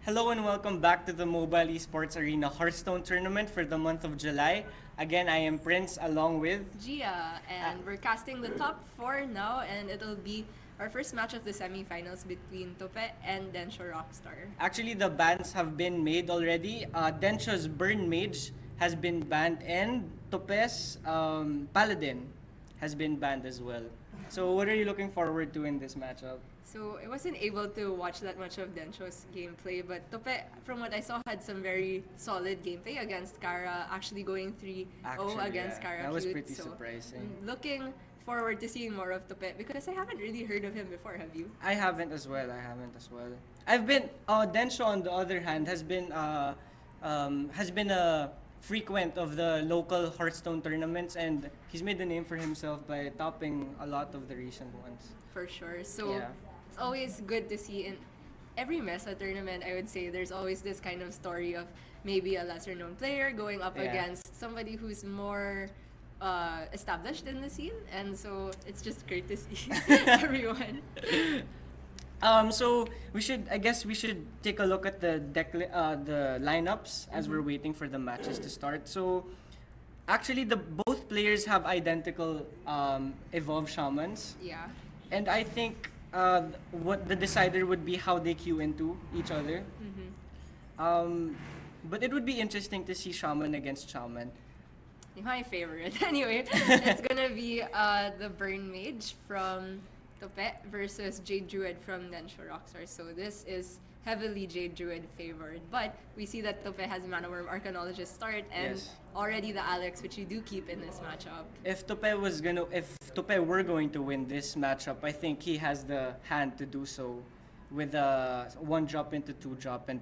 Hello and welcome back to the Mobile Esports Arena Hearthstone Tournament for the month of July. Again, I am Prince along with Gia, and we're casting the top four now, and it'll be our first match of the semifinals between Tope and dncioRocksta. Actually, the bans have been made already. Dencho's Burn Mage has been banned and Tope's Paladin has been banned as well. So what are you looking forward to in this matchup? So I wasn't able to watch that much of Dencho's gameplay, but Tope, from what I saw, had some very solid gameplay against Kara, actually going 3-0 Actually, against yeah, Kara. that was Cute. pretty So, surprising. looking forward to seeing more of Tope because I haven't really heard of him before, have you? I haven't as well. I've been. Densho, on the other hand, has been a frequent of the local Hearthstone tournaments, and he's made a name for himself by topping a lot of the recent ones. For sure. So Yeah. it's always good to see in every MeSA tournament, I would say there's always this kind of story of maybe a lesser known player going up Yeah. against somebody who's more established in the scene. And so it's just great to see everyone. So I guess we should take a look at the lineups as we're waiting for the matches to start. So, actually, the both players have identical evolve shamans, Yeah. and I think what the decider would be how they queue into each other. But it would be interesting to see shaman against shaman. My favorite. Anyway, it's gonna be the Burn Mage from Tope versus Jade Druid from dncioRocksta. So this is heavily Jade Druid favored. But we see that Tope has Mana Worm Arcanologist start and Yes. already the Alex, which you do keep in this matchup. If Tope were going to win this matchup, I think he has the hand to do so with a 1-drop into 2-drop and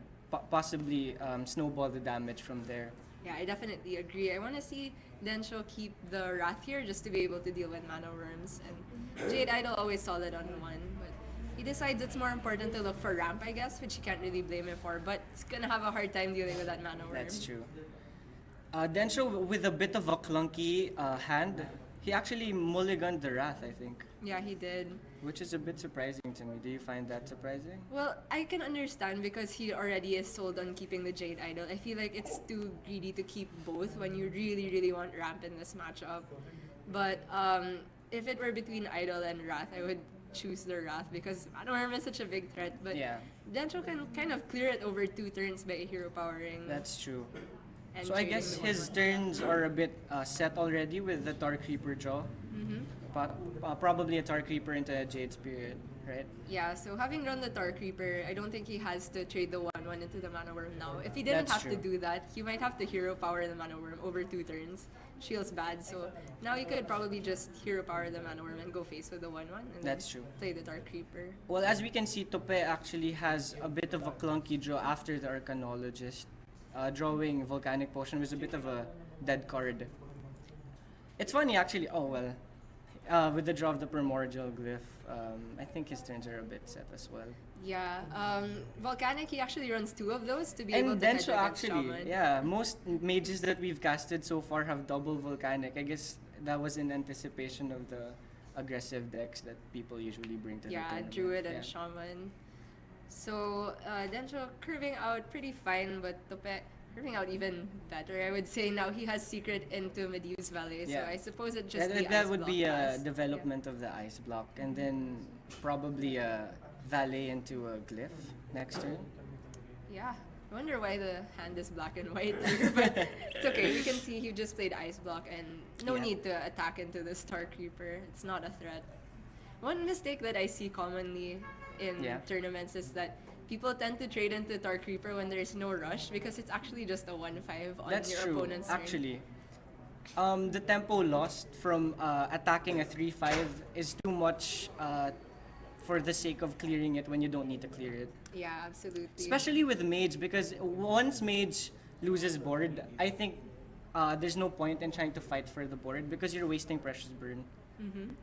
possibly snowball the damage from there. Yeah, I definitely agree. I want to see Densho keep the Wrath here just to be able to deal with Mana Worms. And Jade Idol always solid on one, but he decides it's more important to look for ramp, I guess, which you can't really blame him for. But it's gonna have a hard time dealing with that Mana Worm. That's true. Densho, with a bit of a clunky hand, he actually mulliganed the Wrath, I think, Yeah, he did. which is a bit surprising to me. Do you find that surprising? Well, I can understand because he already is sold on keeping the Jade Idol. I feel like it's too greedy to keep both when you really, really want ramp in this matchup. But if it were between Idol and Wrath, I would choose the Wrath because Mana Worm is such a big threat. But Yeah, Densho can kind of clear it over 2 turns by hero powering. that's true. And So I trading guess the his 1/1. turns are a bit set already with the Tar Creeper draw. Probably a Tar Creeper into a Jade Spirit, right? Yeah, so having run the Tar Creeper, I don't think he has to trade the 1/1 into the Mana Worm now. If he didn't That's have to true. do that, he might have to hero power the Mana Worm over 2 turns. Shield's bad, so now he could probably just hero power the Mana Worm and go face with the 1/1 and That's then true. play the Tar Creeper. Well, as we can see, Tope actually has a bit of a clunky draw after the Arcanologist. Drawing Volcanic Potion was a bit of a dead card. It's funny actually. Oh well, with the draw of the Primordial Glyph, I think his turns are a bit set as well. Yeah, Volcanic, he actually runs 2 of those to be able And to hedge Densho against actually, Shaman. yeah, most mages that we've casted so far have double Volcanic. I guess that was in anticipation of the aggressive decks that people usually bring to the Yeah, tournament. Druid and Yeah. Shaman. So, Densho curving out pretty fine, but Tope curving out even better. I would say now he has secret into Medu's Valley, so Yeah. I suppose it just That would Ice be Block a class. development of the ice block, and then probably a valet into a glyph next turn. Yeah. I wonder why the hand is black and white here, but it's okay. We can see he just played Ice Block and no Yeah. need to attack into the Star Creeper. It's not a threat. One mistake that I see commonly in Yeah. tournaments is that people tend to trade into Tar Creeper when there's no rush because it's actually just a 1/5 on That's your true. opponent's turn. Actually, the tempo lost from attacking a 3/5 is too much for the sake of clearing it when you don't need to clear it. Yeah, absolutely. Especially with Mage, because once Mage loses board, I think there's no point in trying to fight for the board because you're wasting precious burn.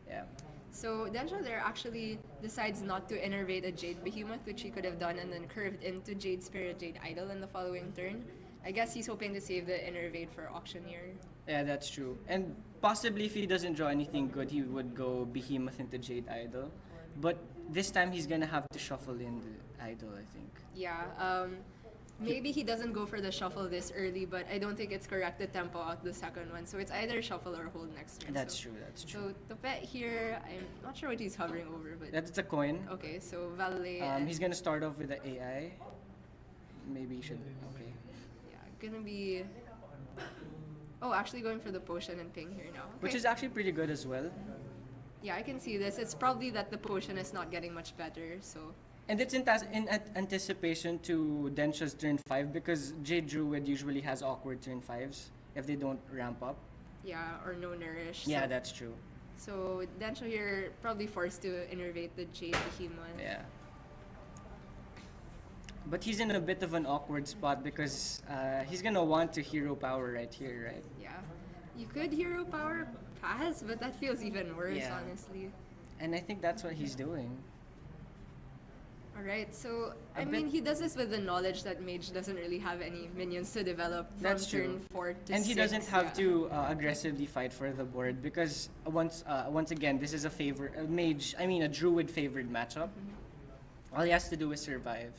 Yeah. So Densho there actually decides not to innervate a Jade Behemoth, which he could have done, and then curved into Jade Spirit, Jade Idol in the following turn. I guess he's hoping to save the innervate for Auctioneer. Yeah, that's true. And possibly if he doesn't draw anything good, he would go Behemoth into Jade Idol. But this time he's gonna have to shuffle in the idol, I think. Yeah. Maybe he doesn't go for the shuffle this early, but I don't think it's correct to tempo out the second one. So it's either shuffle or hold next turn. That's true. That's true. So tope here, I'm not sure what he's hovering over, but That's a coin. okay. So valet. He's gonna start off with the AI. Maybe he should. Okay. Yeah, gonna be. Oh, actually going for the potion and ping here now. Okay. Which is actually pretty good as well. Yeah, I can see this. It's probably that the potion is not getting much better. So And it's in anticipation to Densha's turn 5 because Jade Druid usually has awkward turn 5s if they don't ramp up. yeah, or no nourish. Yeah, so, that's true. So Densho here probably forced to innervate the Jade Behemoth. Yeah. But he's in a bit of an awkward spot because he's gonna want to hero power right here, right? Yeah. You could hero power pass, but that feels even worse, Yeah. honestly. And I think that's what he's doing. Alright, so A I bit- mean he does this with the knowledge that Mage doesn't really have any minions to develop from That's turn true. 4 to And he 6, doesn't have yeah. to aggressively fight for the board because once again, this is a druid favored matchup. All he has to do is survive.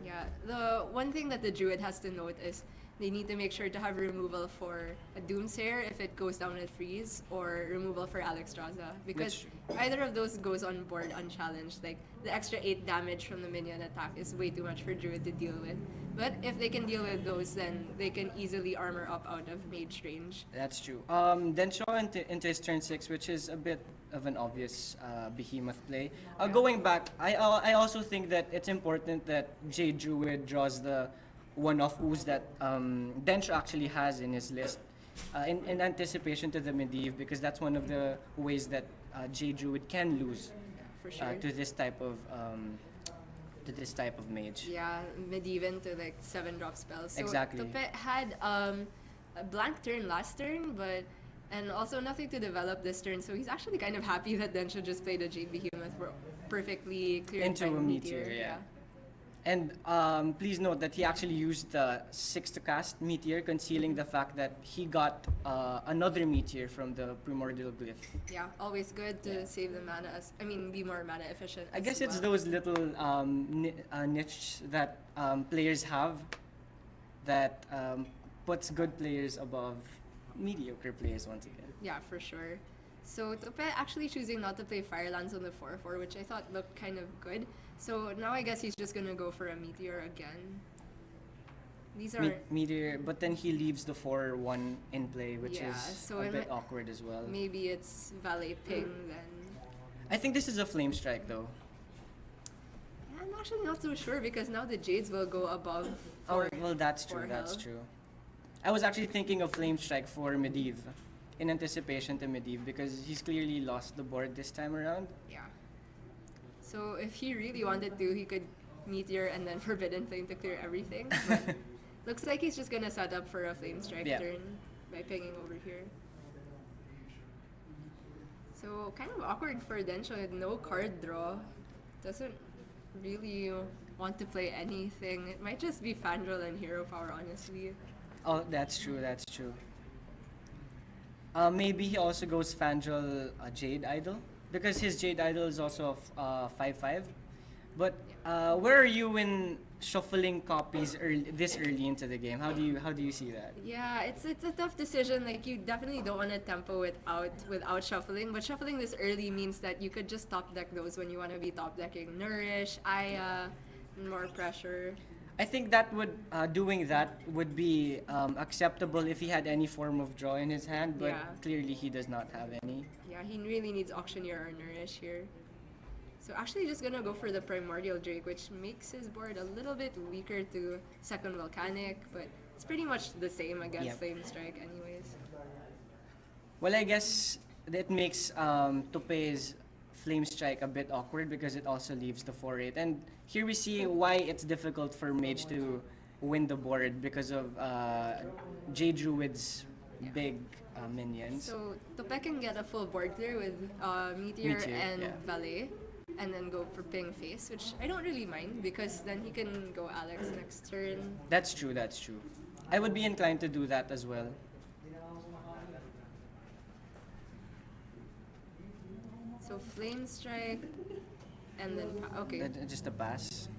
Yeah, the one thing that the Druid has to note is they need to make sure to have removal for a Doomsayer if it goes down with freeze, or removal for Alexstrasza. Because either of those goes on board unchallenged. Like, the extra 8 damage from the minion attack is way too much for Druid to deal with. But if they can deal with those, then they can easily armor up out of mage range. That's true. Then show into his turn 6, which is a bit of an obvious behemoth play. Going back, I also think that it's important that Jade Druid draws the one-off ooze that Densho actually has in his list in anticipation to the Medivh, because that's one of the ways that Jade Druid can lose For sure. to this type of mage. Yeah, Medivh to like 7-drop spells. So Exactly. Tope had a blank turn last turn, and also nothing to develop this turn. So he's actually kind of happy that Densho just played a Jade Behemoth for perfectly cleared Into by a meteor, yeah. And please note that he actually used the 6 to cast Meteor, concealing the fact that he got another Meteor from the Primordial Glyph. Yeah, always good to save the mana. Be more mana efficient. I as guess it's well. those little niche that players have that puts good players above mediocre players once again. Yeah, for sure. So Tope actually choosing not to play Firelands on the 4/4, which I thought looked kind of good. So now I guess he's just gonna go for a Meteor again. These are Meteor, but then he leaves the 4/1 in play, which Yeah, is so a it bit might- awkward as well. maybe it's Valet Ping then. I think this is a Flame Strike though. Yeah, I'm actually not so sure because now the Jades will go above. Oh, for- well, that's for true. That's health. true. I was actually thinking of Flame Strike for Medivh, in anticipation to Medivh, because he's clearly lost the board this time around. Yeah. So if he really wanted to, he could Meteor and then Forbidden Flame to clear everything. But looks like he's just gonna set up for a Flame Strike Yeah. turn by pinging over here. So kind of awkward for Densho with no card draw. Doesn't really want to play anything. It might just be Fandral and Hero Power, honestly. Oh, that's true. That's true. Maybe he also goes Fangel Jade Idol, because his Jade Idol is also 5/5. But where are you in shuffling copies this early into the game? How do you see that? Yeah, it's a tough decision. Like, you definitely don't want to tempo without shuffling, but shuffling this early means that you could just top deck those when you want to be top decking Nourish, Aya, more pressure. I think that doing that would be acceptable if he had any form of draw in his hand, but Yeah. clearly he does not have any. Yeah, he really needs Auctioneer or Nourish here. So actually just gonna go for the Primordial Drake, which makes his board a little bit weaker to second Volcanic, but it's pretty much the same against Yep. Flame Strike anyways. Well, I guess that makes Tope's Flame Strike a bit awkward because it also leaves the 4/8. And here we see why it's difficult for Mage to win the board because of J Druid's big minions. So Tope can get a full board clear with Meteor Meteor, and yeah. Valet, and then go for Ping Face, which I don't really mind because then he can go Alex next turn. That's true, that's true. I would be inclined to do that as well. So Flame Strike. and then okay. Just a pass.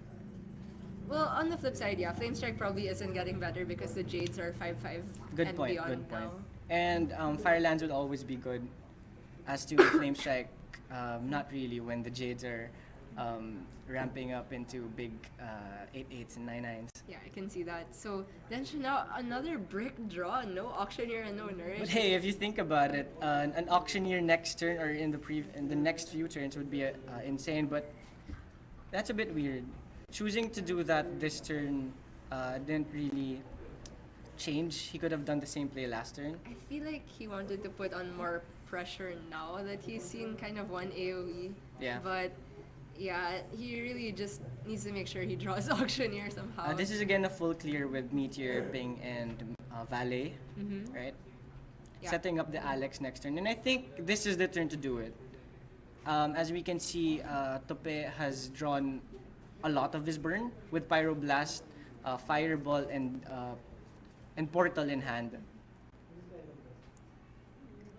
Well, on the flip side, yeah, Flame Strike probably isn't getting better because the Jades are 5/5 Good and point. beyond Good point. now. And Firelands would always be good. As to Flame Strike, not really when the Jades are ramping up into big 8/8s and 9/9s. Yeah, I can see that. So then now another brick draw, no Auctioneer and no Nourish. But hey, if you think about it, an Auctioneer next turn or in the next few turns would be insane. But that's a bit weird. Choosing to do that this turn didn't really change. He could have done the same play last turn. I feel like he wanted to put on more pressure now that he's seen kind of one AoE. Yeah. But yeah, he really just needs to make sure he draws Auctioneer somehow. This is again a full clear with Meteor, Bing, and Valet, Mm-hmm. right? Yeah. Setting up the Alex next turn. And I think this is the turn to do it. As we can see, Tope has drawn a lot of his burn with Pyroblast, Fireball, and Portal in hand.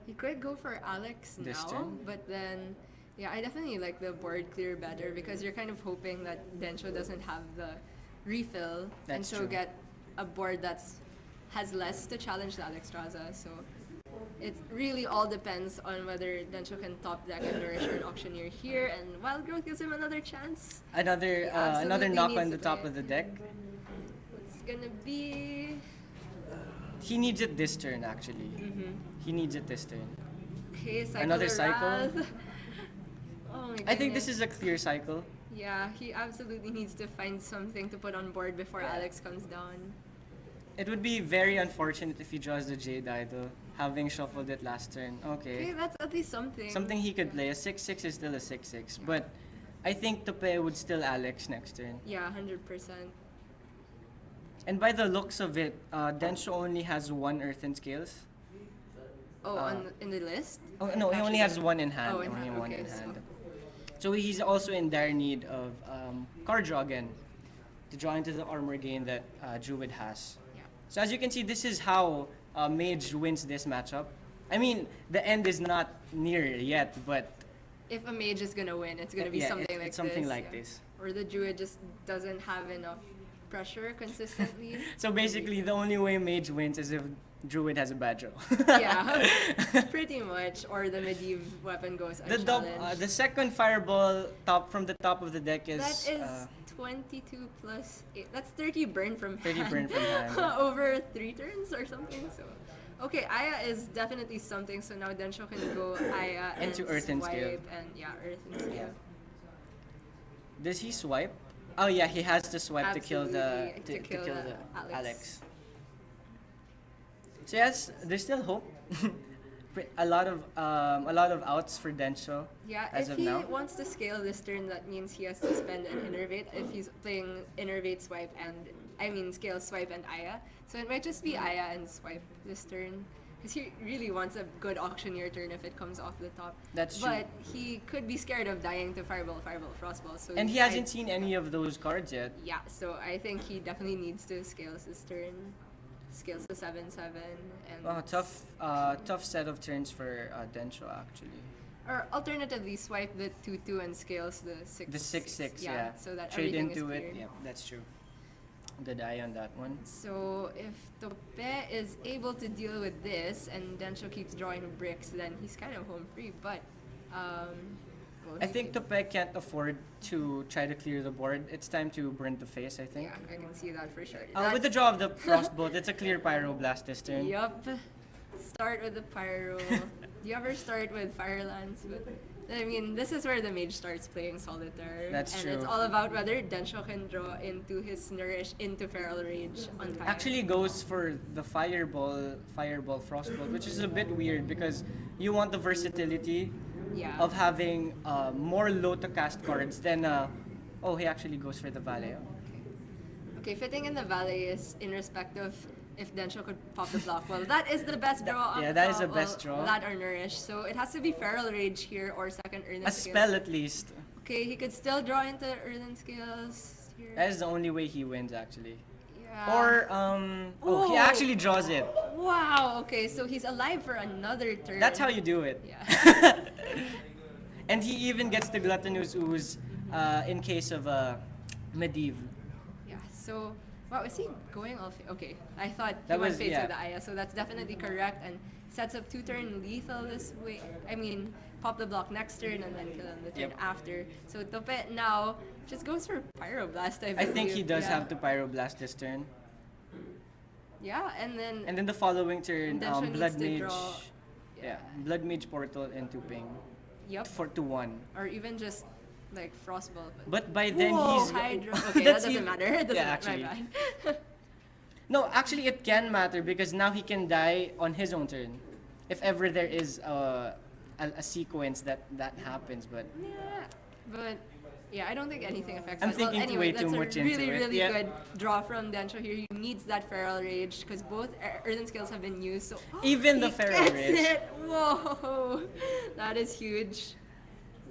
He could go for Alex This now, turn? but then, yeah, I definitely like the board clear better because you're kind of hoping that Densho doesn't have the refill and That's so true. get a board has less to challenge the Alexstrasza. So it really all depends on whether Densho can top deck and Nourish or an Auctioneer here, and Wild Growth gives him another chance. Another absolutely knock needs on the to top play. of the deck. It's gonna be. He needs it this turn, actually. Mm-hmm. He needs it this turn. Okay, cycle Another the cycle? Wrath. Oh my I think goodness. this is a clear cycle. Yeah, he absolutely needs to find something to put on board before Yeah. Alex comes down. It would be very unfortunate if he draws the Jade Idol, having shuffled it last turn. Okay, Okay. that's at least something. Something he could play. A 6/6 is still a 6/6, but I think Tope would still Alex next turn. Yeah, 100%. And by the looks of it, Densho only has one Earthen Scales. Oh, in the list? Oh no, he only has one in hand. Oh, in only hand, one okay, in so- hand. So he's also in dire need of card draw again to draw into the armor gain that Druid has. Yeah. So as you can see, this is how Mage wins this matchup. I mean, the end is not near yet, but If a mage is gonna win, it's gonna be yeah, something like it's something this. like yeah. this. Or the druid just doesn't have enough pressure consistently. So basically, the only way Mage wins is if Druid has a bad draw. Yeah, pretty much. Or the medieval weapon goes unchallenged. The second fireball from the top of the deck is That is 22 plus 8. That's 30 burn from 30 hand. burn from hand. Over 3 turns or something. So, okay, Aya is definitely something. So now Densho can go Aya and Into Earth and swipe Scale. and yeah, Earth and Scale. Yeah. Does he swipe? Oh yeah, he has to swipe to kill the Absolutely, to kill the Alex. So yes, there's still hope. a lot of outs for Densho. Yeah, as if of he now. wants to scale this turn, that means he has to spend an Innervate if he's playing Innervate Swipe scale Swipe and Aya. So it might just be Aya and Swipe this turn. Because he really wants a good Auctioneer turn if it comes off the top. That's true. But he could be scared of dying to Fireball, Frostball. So And he hasn't seen any of those cards yet. Yeah, so I think he definitely needs to scales this turn. Scales to 7/7 and Oh, tough set of turns for Densho actually. or alternatively swipe the 2/2 and scales the 6/6. The 6/6, yeah. So that Trade everything into is it. cleared. Yeah, that's true. Good eye on that one. So if Tope is able to deal with this and Densho keeps drawing bricks, then he's kind of home free. But well, I he think can- Tope can't afford to try to clear the board. It's time to burn the face, I think. yeah, I can see that for sure. With the draw of the Frostbolt, it's a clear Pyroblast this turn. Yup. Start with the Pyro. Do you ever start with Firelands? But I mean, this is where the mage starts playing Solitaire. That's and true. it's all about whether Densho can draw into his Nourish into Feral Rage on time. Actually goes for the Fireball Frostbolt, which is a bit weird because you want the versatility yeah. of having more low to cast cards than oh, he actually goes for the Valet. Okay, fitting in the Valley is in respect of if Densho could pop the block. Well, that is the best draw. Yeah, that is the best draw. That or Nourish. So it has to be Feral Rage here or second Earthen A Scales. spell at least. Okay, he could still draw into Earthen Scales here. That is the only way he wins actually. Yeah. Or oh, he Oh. actually draws it. Wow, okay, so he's alive for another turn. That's how you do it. Yeah. And he even gets the Gluttonous Ooze in case of Medivh. Yeah, so, wow, is he going off? Okay, I thought he That went was- face yeah. with the Aya, so that's definitely correct and sets up 2-turn lethal this way. I mean, pop the block next turn and then kill him the turn Yep. after. So Tope now just goes for Pyroblast, I I believe. think he does yeah. have to Pyroblast this turn. Yeah, and then And then the following turn, Densho needs Blood to Mage. draw- Yeah. yeah. Blood Mage Portal into Ping. yep, For to 1. or even just like Frostball. But by then Whoa, he's Hydro. Okay, that That's doesn't even- matter. It doesn't yeah, matter. actually. My bad. No, actually it can matter because now he can die on his own turn. If ever there is a sequence that happens, but Yeah, but yeah, I don't think anything affects I'm that. Well, thinking anyway, way that's too a much into really, it. really Yeah. good draw from Densho here. He needs that Feral Rage because both Earthen Scales have been used. So Even the he Feral gets Rage. it. Whoa, that is huge.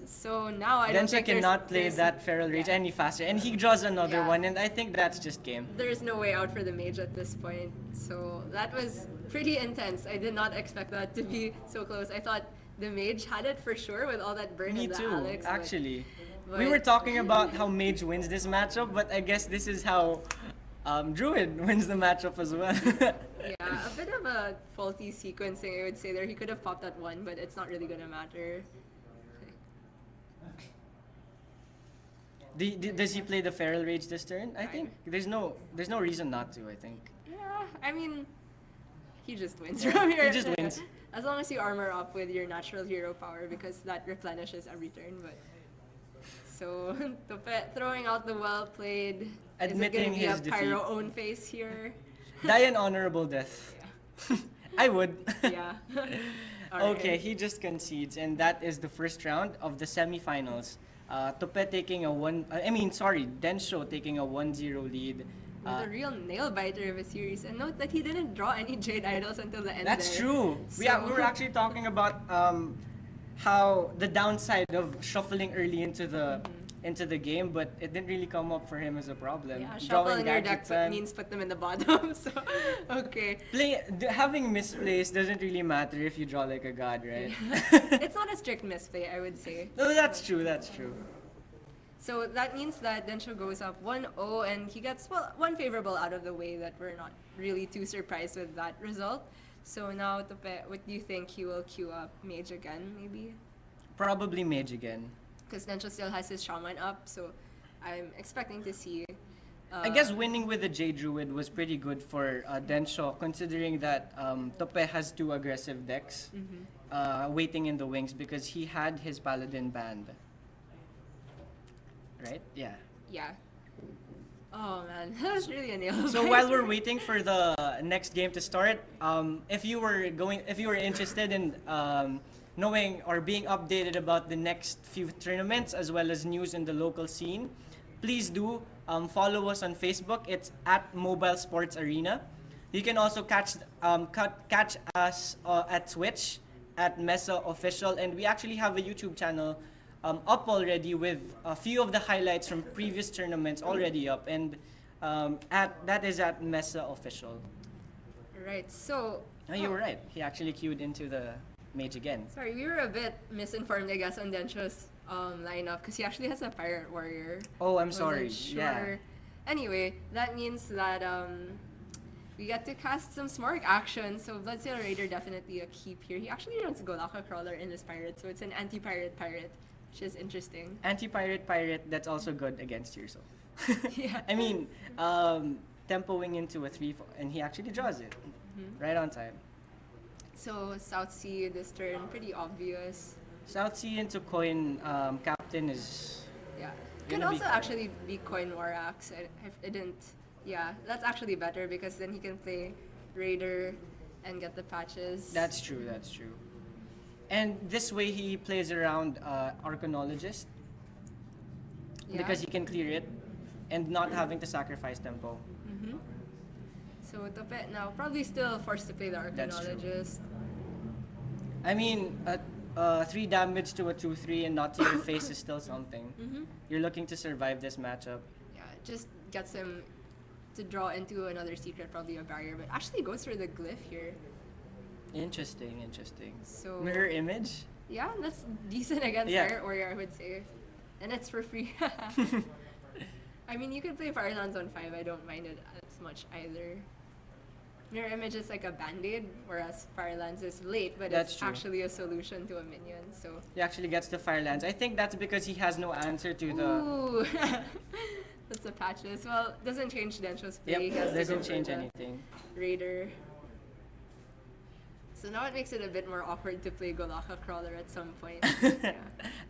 So now I don't Densho think cannot play there's, that Feral Rage yeah. any faster, and he draws another Yeah. one, and I think that's just game. There's no way out for the mage at this point. So that was pretty intense. I did not expect that to be so close. I thought the mage had it for sure with all that burn Me and the too, Alex. actually. but- We were talking about how Mage wins this matchup, but I guess this is how Druid wins the matchup as well. Yeah, a bit of a faulty sequencing, I would say there. He could have popped that one, but it's not really gonna matter. Does he play the Feral Rage this turn? I think there's no reason not to. I think. Yeah, I mean, he just wins from here. He just wins. As long as you armor up with your natural hero power, because that replenishes every turn. But so Tope throwing out the well played. Admitting is it gonna his be a defeat. pyro own face here? Die an honorable death. I would. Yeah. Alright. Okay, he just concedes, and that is the first round of the semifinals. Tope taking a Densho taking a 1-0 lead. With a real nail biter of a series, and note that he didn't draw any Jade Idols until the end. That's there. true. We So- were actually talking about how the downside of shuffling early into the game, but it didn't really come up for him as a problem. Yeah, shuffle in your gadget deck time. means put them in the bottom. So, okay. Having misplaced doesn't really matter if you draw like a god, right? It's not a strict misplay, I would say. No, that's true. That's true. So that means that Densho goes up 1-0 and he gets, well, one favorable out of the way that we're not really too surprised with that result. So now, Tope, what do you think he will queue up? Mage again, maybe? Probably Mage again. Because Densho still has his Shaman up, so I'm expecting to see... I guess winning with the J Druid was pretty good for Densho, considering that Tope has 2 aggressive decks waiting in the wings because he had his Paladin banned. Right? Yeah. Yeah. Oh man, that was really a nail. So while we're waiting for the next game to start, if you were interested in knowing or being updated about the next few tournaments as well as news in the local scene, please do follow us on Facebook. It's at Mobile Sports Arena. You can also catch us at Twitch at MeSA Official, and we actually have a YouTube channel up already with a few of the highlights from previous tournaments already up, and that is at MeSA Official. Right, so... Oh, you were right. He actually queued into the mage again. Sorry, we were a bit misinformed, I guess, on Densho's lineup because he actually has a Pirate Warrior. Oh, I'm Wasn't sorry. sure. Yeah. Anyway, that means that we get to cast some Smorg action. So Bloodsail Raider definitely a keep here. He actually runs Golaka Crawler in his pirate, so it's an anti-pirate pirate, which is interesting. Anti-pirate, that's also good against yourself. Yeah. I mean, tempoing into a 3-4, and he actually draws it right on time. So South Sea this turn, pretty obvious. South Sea into coin captain is Yeah. Could Gonna be also cool. actually be Coin War Axe. I didn't. Yeah, that's actually better because then he can play Raider and get the patches. That's true. That's true. And this way he plays around Arcanologist Yeah. because he can clear it and not having to sacrifice tempo. Mm-hmm. So Tope now probably still forced to play the That's true. Arcanologist. I mean, 3 damage to a 2/3 and not to your face is still something. Mm-hmm. You're looking to survive this matchup. Yeah, just gets him to draw into another secret, probably a barrier, but actually goes for the glyph here. Interesting. So Mirror image? yeah, that's decent against Yeah. Pirate Warrior, I would say. And it's for free. I mean, you can play Firelands on 5. I don't mind it as much either. Mirror Image is like a band-aid, whereas Firelands is late, but That's it's true. actually a solution to a minion. So. He actually gets the Firelands. I think that's because he has no answer to the. Ooh. That's the patches. Well, doesn't change Dencho's play. Yep, He has to doesn't go for change the anything. Raider. So now it makes it a bit more awkward to play Golaka Crawler at some point. Yeah.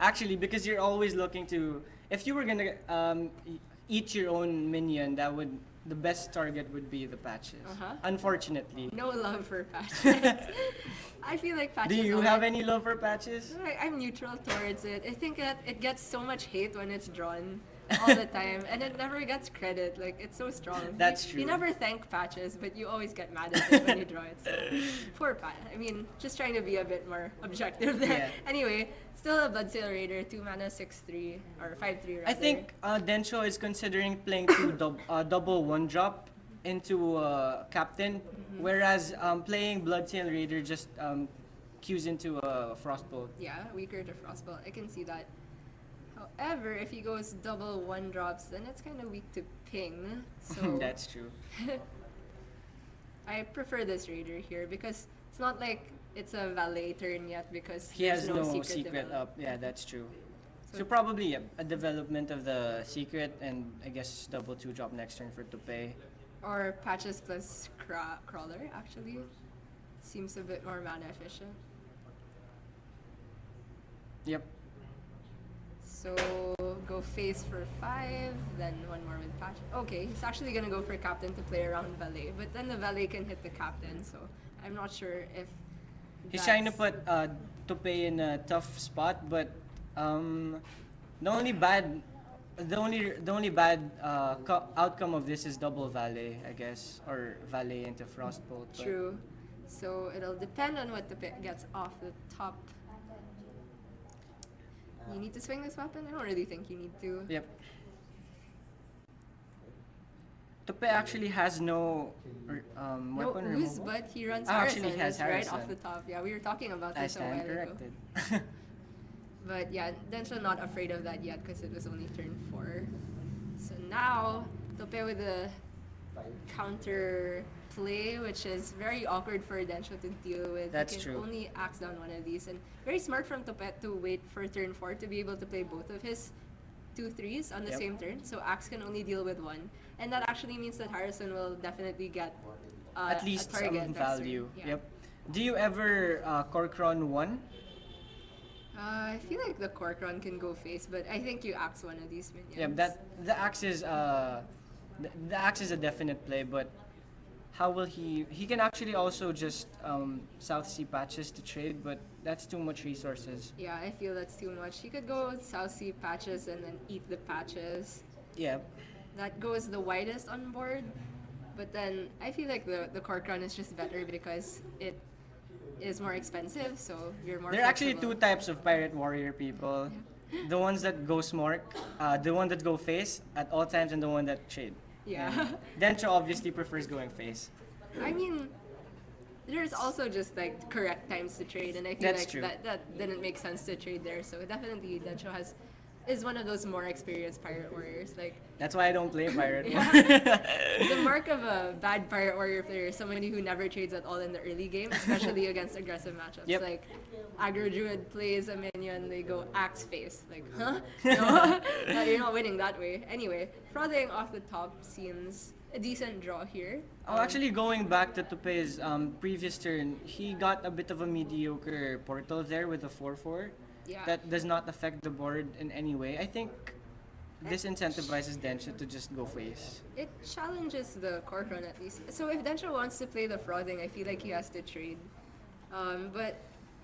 Actually, because you're always looking to. If you were gonna eat your own minion, the best target would be the patches. Uh-huh. Unfortunately. No love for patches. I feel like patches. Do you have any love for patches? I'm neutral towards it. I think that it gets so much hate when it's drawn all the time, and it never gets credit. Like, it's so strong. That's You true. never thank patches, but you always get mad at it when you draw it. So, poor Pat. I mean, just trying to be a bit more objective there. Yeah. Anyway, still a Bloodsail Raider, 2 mana, 6/3 or 5/3 rather. I think Densho is considering playing two double one drop into captain, whereas playing Bloodsail Raider just queues into a Frostbolt. Yeah, weaker to Frostbolt. I can see that. However, if he goes double 1-drops, then it's kind of weak to ping. So That's true. I prefer this Raider here because it's not like it's a valet turn yet because He there's has no secret developed. up. Yeah, that's true. So- So probably a development of the secret and I guess double 2-drop next turn for Tope. Or patches plus crawler actually seems a bit more mana efficient. Yep. So go face for 5, then one more with patch. Okay, he's actually gonna go for captain to play around valet, but then the valet can hit the captain. So I'm not sure if He's trying to that's- put Tope in a tough spot, but the only bad outcome of this is double valet, I guess, or valet into Frostbolt. but- True. So it'll depend on what the pit gets off the top. You need to swing this weapon? I don't really think you need to. Yep. Tope actually has no No weapon ooze, removal. but he runs Actually, Harrison. he has It's right off Harrison. the top. Yeah, we were talking about I this a while stand ago. corrected. But yeah, Densho not afraid of that yet because it was only turn 4. So now, Tope with the counter play, which is very awkward for Densho to deal with. That's he can true. only axe down one of these. And very smart from Tope to wait for turn 4 to be able to play both of his 2/3s on the Yep. same turn. So axe can only deal with one. And that actually means that Harrison will definitely get At a least target some next turn. value. Yeah. Yep. Do you ever Corkron 1? I feel like the Corkron can go face, but I think you axe one of these minions. Yeah, the axe is the axe is a definite play, but how will he can actually also just South Sea patches to trade, but that's too much resources. Yeah, I feel that's too much. He could go with South Sea patches and then eat the patches. Yeah. That goes the widest on board. But then I feel like the Corkron is just better because it is more expensive, so you're more There are actually flexible. two types of pirate warrior people. The ones that go smart, the one that go face at all times, and the one that trade. Yeah. And Densho obviously prefers going face. I mean, there's also just like correct times to trade, and I feel That's like true. that didn't make sense to trade there. So definitely Densho is one of those more experienced pirate warriors. Like That's why I don't play pirate. Yeah. the mark of a bad pirate warrior player is somebody who never trades at all in the early game, especially against aggressive matchups. Yep. Like aggro druid plays a minion, they go axe face. Like, huh? No, no, you're not winning that way. Anyway, frothing off the top seems a decent draw here. Oh, actually, going back to Tope's previous turn, he got a bit of a mediocre portal there with a 4/4. Yeah. That does not affect the board in any way. I think this incentivizes Densho to just go face. It challenges the Corkron at least. So if Densho wants to play the frothing, I feel like he has to trade. But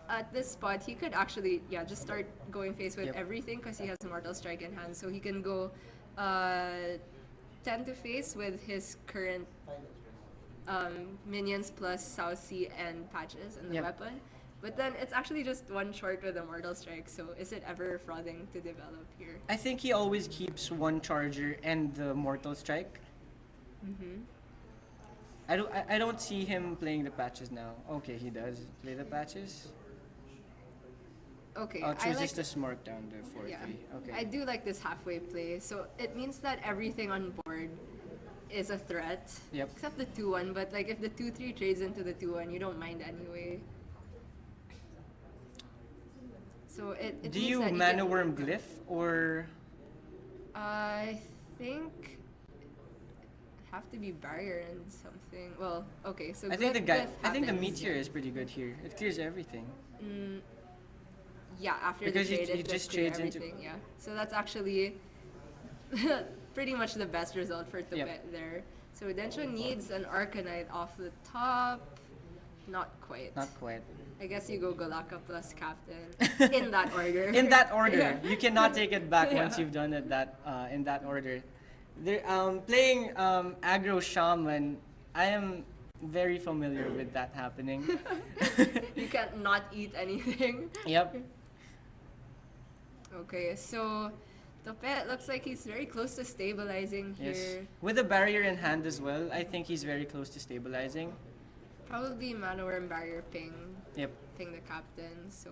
at this spot, he could actually, just start going face with Yep. everything because he has Mortal Strike in hand. So he can go 10 to face with his current minions plus South Sea and patches and the Yep. weapon. But then it's actually just one short with a Mortal Strike. So is it ever frothing to develop here? I think he always keeps one charger and the Mortal Strike. Mm-hmm. I don't see him playing the patches now. Okay, he does play the patches. Okay, Oh, I choose like just a smork down there, 4-3. yeah. Okay. I do like this halfway play. So it means that everything on board is a threat. Yep. Except the 2-1, but like if the 2-3 trades into the 2-1, you don't mind anyway. So it Do means you that mana can- worm glyph or I think have to be barrier and something. Well, okay, so I think the glyph I think the happens, meteor yeah. is pretty good here. It clears everything. Yeah, after Because the you- trade, you it just does clear trades into- everything. Yeah, so that's actually pretty much the best result for Tope Yep. there. So Densho needs an Arcanite off the top. Not quite. Not quite. I guess you go Galaka plus Captain in that order. In that order, Yeah. you cannot take it back Yeah. once you've done it in that order. Playing aggro shaman, I am very familiar with that happening. You can't not eat anything. Yep. Okay, so Tope looks like he's very close to stabilizing Yes. here. With a barrier in hand as well, I think he's very close to stabilizing. Probably Mana Worm Barrier ping Yep. the captain, so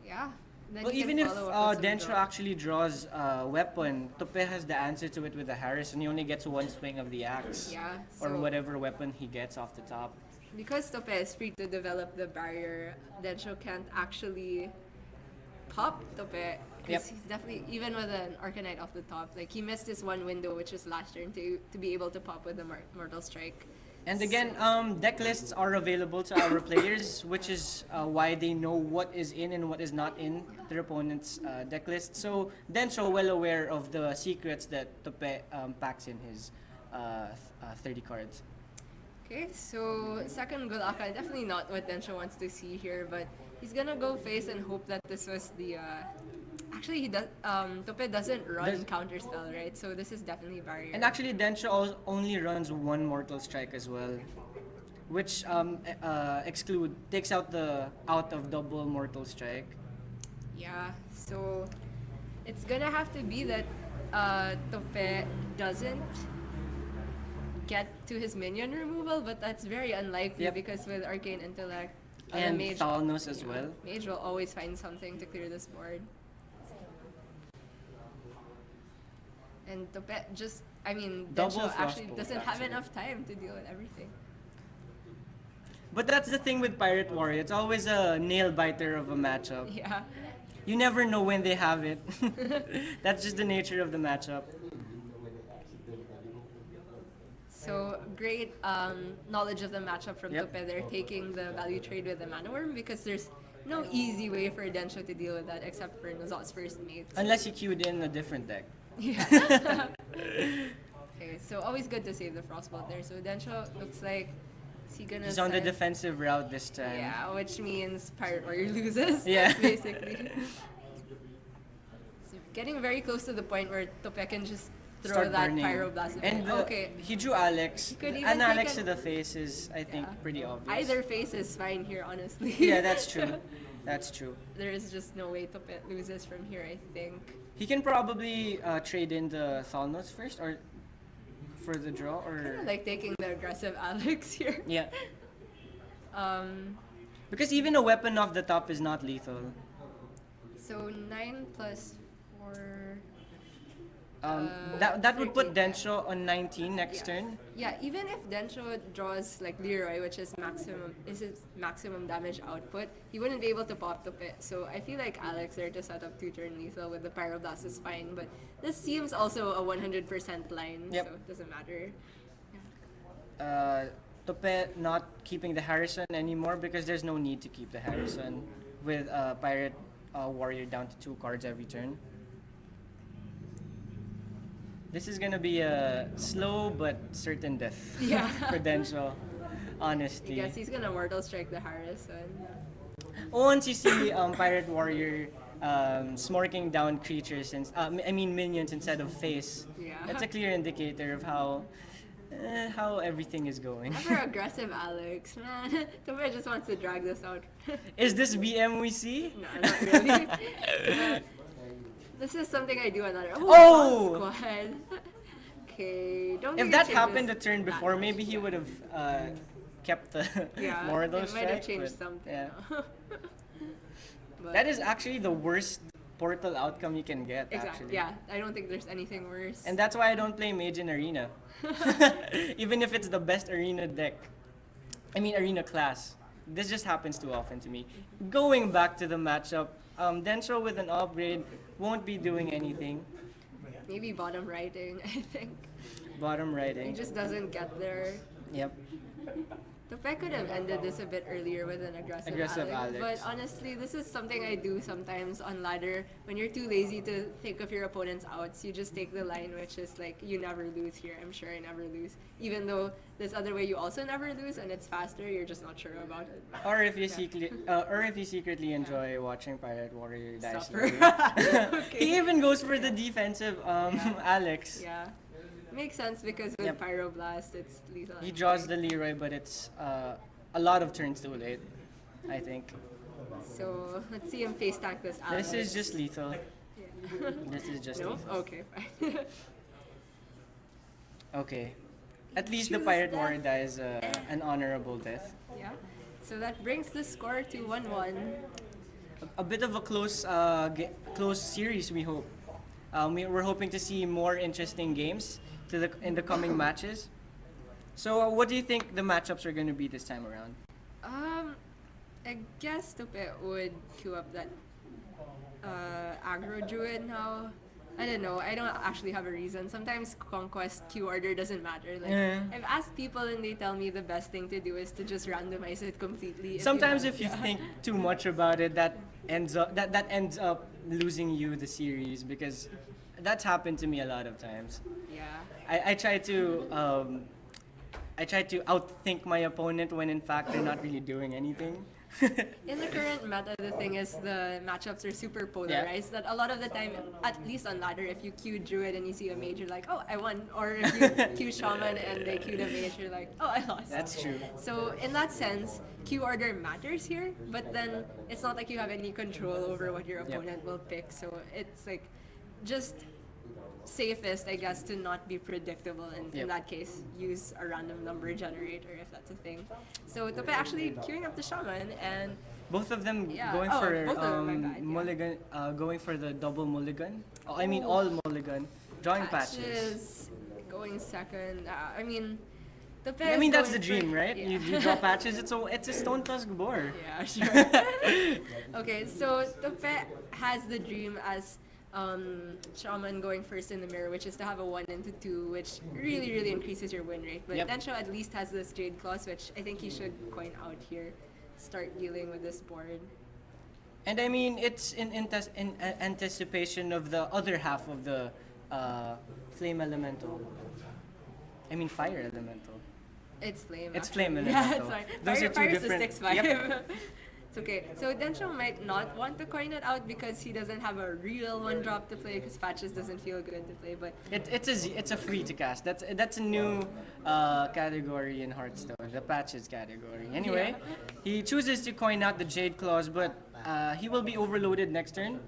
yeah. Then Well, he can even if follow up with some Densho draw. actually draws a weapon, Tope has the answer to it with the Harris, and he only gets one swing of the axe. Yeah, Or so whatever weapon he gets off the top. because Tope is free to develop the barrier, Densho can't actually pop Tope. Yep. Because he's definitely, even with an Arcanite off the top, like he missed his one window, which was last turn, to be able to pop with the Mortal Strike. And again, deck lists are available to our players, which is why they know what is in and what is not in their opponent's deck list. So Densho well aware of the secrets that Tope packs in his 30 cards. Okay, so second Gulaka, definitely not what Densho wants to see here, but he's gonna go face and hope that this was the. Actually, he does. Tope doesn't run Does- counterspell, right? So this is definitely barrier. And actually, Densho only runs one Mortal Strike as well, which takes out out of double Mortal Strike. Yeah, so it's gonna have to be that Tope doesn't get to his minion removal, but that's very unlikely Yep. because with Arcane Intellect And Mage, Thalnos as well. Mage will always find something to clear this board. And Tope just, I mean, Double Densho actually Frostbolt, doesn't have actually. enough time to deal with everything. But that's the thing with Pirate Warrior. It's always a nail biter of a matchup. Yeah. You never know when they have it. That's just the nature of the matchup. So great knowledge of the matchup from Yep. Tope there, taking the value trade with the Mana Worm because there's no easy way for Densho to deal with that except for Nozot's first mate. Unless you queued in a different deck. Yeah. Okay, so always good to save the Frostbolt there. So Densho looks like is he gonna He's on the send- defensive route this time. Yeah, which means Pirate Warrior loses. Yeah. Basically. So getting very close to the point where Tope can just throw Start that burning. Pyroblast. And Okay. he drew Alex. could even And take Alex an- to the face is, I think, Yeah. pretty obvious. Either face is fine here, honestly. Yeah, that's true. That's true. There is just no way Tope loses from here, I think. He can probably trade in the Thalnos first, or for the draw, Kinda or like taking the aggressive Alex here. yeah. Um, Because even a weapon off the top is not lethal. so 9 plus 4. That would put 13, Densho on 19 next Yeah. turn. Yeah, even if Densho draws like Leroy, which is his maximum damage output, he wouldn't be able to pop the pit. So I feel like Alex there to set up 2-turn lethal with the Pyroblast is fine, but this seems also a 100% line, Yep. so it doesn't matter. Tope not keeping the Harrison anymore because there's no need to keep the Harrison with Pirate Warrior down to 2 cards every turn. This is gonna be a slow but certain death Yeah. for Densho. I Honesty. guess he's gonna Mortal Strike the Harrison. Once you see Pirate Warrior smorking down creatures, minions instead of face, Yeah. that's a clear indicator of how everything is going. Never aggressive Alex, man. Tope just wants to drag this out. Is this BM we see? No, not really. But this is something I do another. Oh! Boss Squad. Okay, don't. If need to that change happened the this turn that before, much. maybe he would have kept the Yeah, Mortal it might have Strike, changed but, something. yeah. But That is actually the worst Portal outcome you can get, exactly. actually. Yeah, I don't think there's anything worse. And that's why I don't play Mage in Arena. Even if it's the best Arena deck. I mean, Arena class. This just happens too often to me. Going back to the matchup, Densho with an upgrade won't be doing anything. Maybe bottom writing, I think. Bottom He writing. just doesn't get there. Yep. Tope could have ended this a bit earlier with an aggressive Alex. But honestly, this is something I do sometimes on ladder. When you're too lazy to think of your opponent's outs, you just take the line, which is like, you never lose here. I'm sure I never lose. Even though this other way you also never lose and it's faster, you're just not sure about it. Or if you secretly enjoy watching Pirate Warrior dice. Suffer. He even goes for the defensive Alex. Yeah. Makes sense because with Yep. Pyroblast, it's lethal. He draws the Leroy, but it's a lot of turns too late, I think. So let's see him face tank this Alex. This is just lethal. Yeah. This is just No? lethal. Okay, fine. Okay. At least the Choose Pirate death. Warrior dies an honorable death. Yeah. So that brings the score to 1-1. A bit of a close series, we hope. We're hoping to see more interesting games in the coming matches. So, what do you think the matchups are going to be this time around? I guess Tope would queue up that aggro druid now. I don't know. I don't actually have a reason. Sometimes conquest queue order doesn't matter. Like I've asked people and they tell me the best thing to do is to just randomize it completely. Sometimes if you think too much about it, that ends up losing you the series, because that's happened to me a lot of times. Yeah. I try to outthink my opponent when in fact they're not really doing anything. In the current meta, the thing is the matchups are super polarized. That a lot of the time, at least on ladder, if you queue druid and you see a mage, you're like, oh, I won. Or if you queue shaman and they queue the mage, you're like, oh, I lost. That's true. So in that sense, queue order matters here, but then it's not like you have any control over what your opponent will pick. So it's like just safest, I guess, to not be predictable, and in that case, use a random number generator if that's a thing. So Tope actually queuing up the shaman, and Both of them Yeah. going Oh, for both of them, my bad, yeah. mulligan, going for the double mulligan. Oh, I mean all mulligan, drawing patches. Patches going second. I mean, Tope I mean is that's the going dream, for- right? Yeah. You draw patches. It's a Stone Tusk board. Yeah, sure. Okay, so Tope has the dream as Shaman going first in the mirror, which is to have a 1 into 2, which really increases your win rate. But Yep. Densho at least has this Jade Claws, which I think he should coin out here. Start dealing with this board. And I mean, it's in anticipation of the other half of the flame elemental. I mean, fire elemental. It's flame. It's actually. flame Yeah, elemental. it's fine. Those Fire, are two fire different. is a 6/5. Yep. It's okay. So Densho might not want to coin it out because he doesn't have a real 1-drop to play because patches doesn't feel good to play. But It's a free to cast. That's a new category in Hearthstone, the patches category. Anyway, he chooses to coin out the Jade Claws, but he will be overloaded next turn.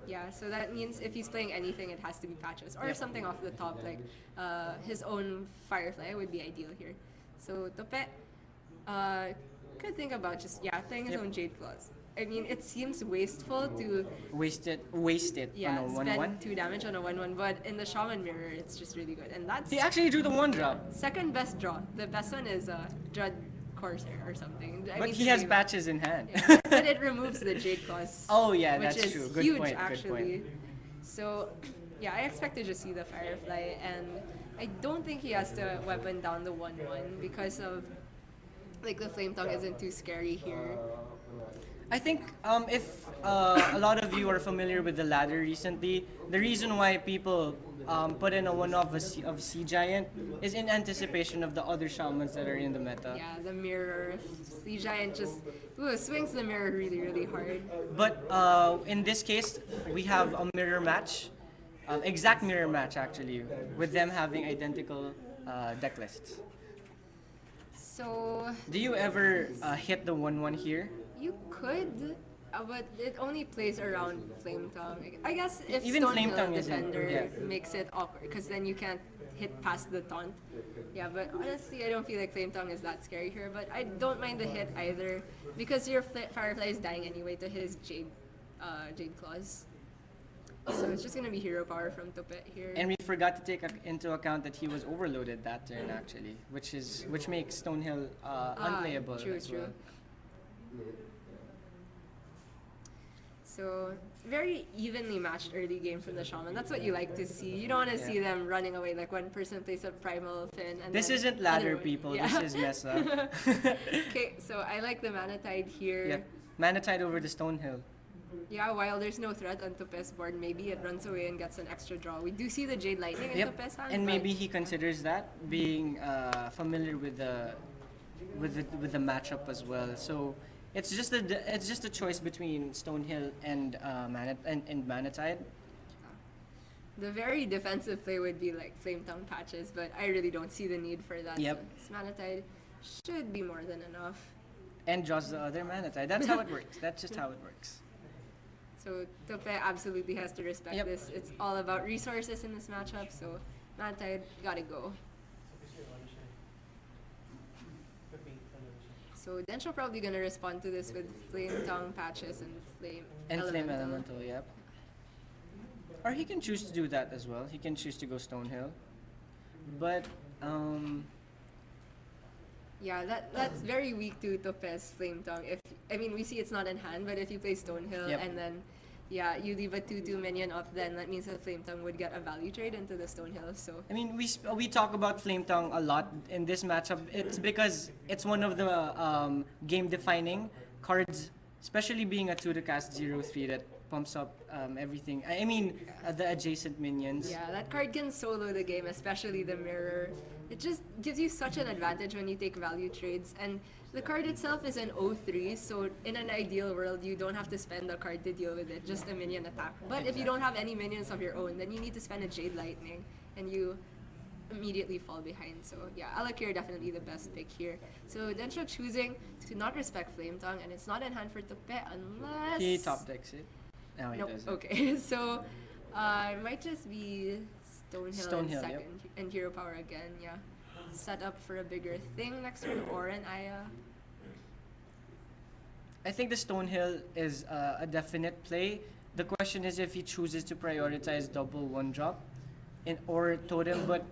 yeah, so that means if he's playing anything, it has to be patches or Yep. something off the top, like his own Firefly would be ideal here. So Tope could think about just playing his Yep. own Jade Claws. I mean, it seems wasteful to Waste it on a 1/1. spend 2 damage on a 1/1, but in the Shaman Mirror, it's just really good. And that's He actually drew the 1-drop, second best draw. The best one is Dread Corsair or something. I but mean, he has really- patches in hand. Yeah. But it removes the Jade Claws. Oh, yeah, which that's is true. Good huge, point, good actually. point. So, yeah, I expect to just see the Firefly, and I don't think he has to weapon down the 1/1 because of like the Flame Tongue isn't too scary here. I think if a lot of you are familiar with the ladder recently, the reason why people put in a one-off of Sea Giant is in anticipation of the other shamans that are in the meta. Yeah, the mirror. Sea Giant just swings the mirror really hard. But in this case, we have a mirror match, exact mirror match actually, with them having identical deck lists. So Do you ever hit the 1/1 here? you could, but it only plays around Flame Tongue. I guess if Even Flame Stonehill Tongue isn't- Defender yeah. makes it awkward, because then you can't hit past the taunt. Yeah, but honestly, I don't feel like Flame Tongue is that scary here. But I don't mind the hit either, because your Firefly is dying anyway to his Jade Jade Claws. So it's just gonna be hero power from tope here. And we forgot to take into account that he was overloaded that turn actually, which makes Stonehill unplayable True, as true. well. So very evenly matched early game from the Shaman. That's what you like to see. You don't want to Yeah. see them running away like one person plays a primal Finn and This then isn't ladder, other way. people. Yeah. This is MeSA. Okay, so I like the Mana Tide here. Yeah, Mana Tide over the Stonehill. Yeah, while there's no threat on Tope's board, maybe it runs away and gets an extra draw. We do see the Jade Lightning in Yep, Tope's hand. and but- maybe he considers that being familiar with the matchup as well. So it's just a choice between Stonehill and Mana Tide. The very defensive play would be like Flame Tongue patches, but I really don't see the need for that. Yep. So this Mana Tide should be more than enough. And draws the other Mana Tide. That's how it works. That's just how it works. So Tope absolutely has to respect Yep. this. It's all about resources in this matchup, so Mana Tide gotta go. So Densho probably gonna respond to this with Flame Tongue patches and Flame Flame Elemental, yep. Or he can choose to do that as well. He can choose to go Stonehill. But Yeah, that's very weak to Tope's Flame Tongue. We see it's not in hand, but if you play Stonehill Yep. and then you leave a 2/2 minion up, then that means that Flame Tongue would get a value trade into the Stonehill. So I mean, we talk about Flame Tongue a lot in this matchup. It's because it's one of the game-defining cards, especially being a 2 to cast 0/3 that pumps up everything. I mean, the adjacent minions. yeah, that card can solo the game, especially the Mirror. It just gives you such an advantage when you take value trades. And the card itself is an 0/3, so in an ideal world, you don't have to spend a card to deal with it, just a minion attack. But if you don't have any minions of your own, then you need to spend a Jade Lightning, and you immediately fall behind. So yeah, Alakir definitely the best pick here. So Densho choosing to not respect Flame Tongue, and it's not in hand for Tope unless... He top decks it. No, he Nope. doesn't. Okay, so it might just be Stonehill in Stonehill, second and hero power again. Yeah, set up for a bigger thing next turn. Oren, Aya. I think the Stonehill is a definite play. The question is if he chooses to prioritize double 1-drop or totem, but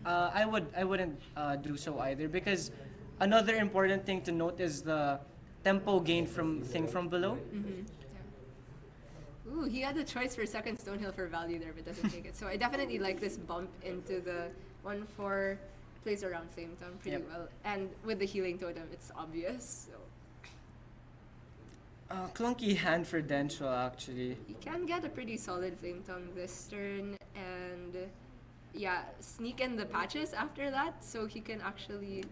I wouldn't do so either, because another important thing to note is the tempo gain from below. Mm-hmm. Yeah. Ooh, he had the choice for second Stonehill for value there, but doesn't take it. So I definitely like this bump into the 1/4. Plays around Flame Tongue pretty Yep. well, and with the healing totem, it's obvious. So Clunky hand for Densho actually. he can get a pretty solid Flame Tongue this turn, and sneak in the patches after that, so he can actually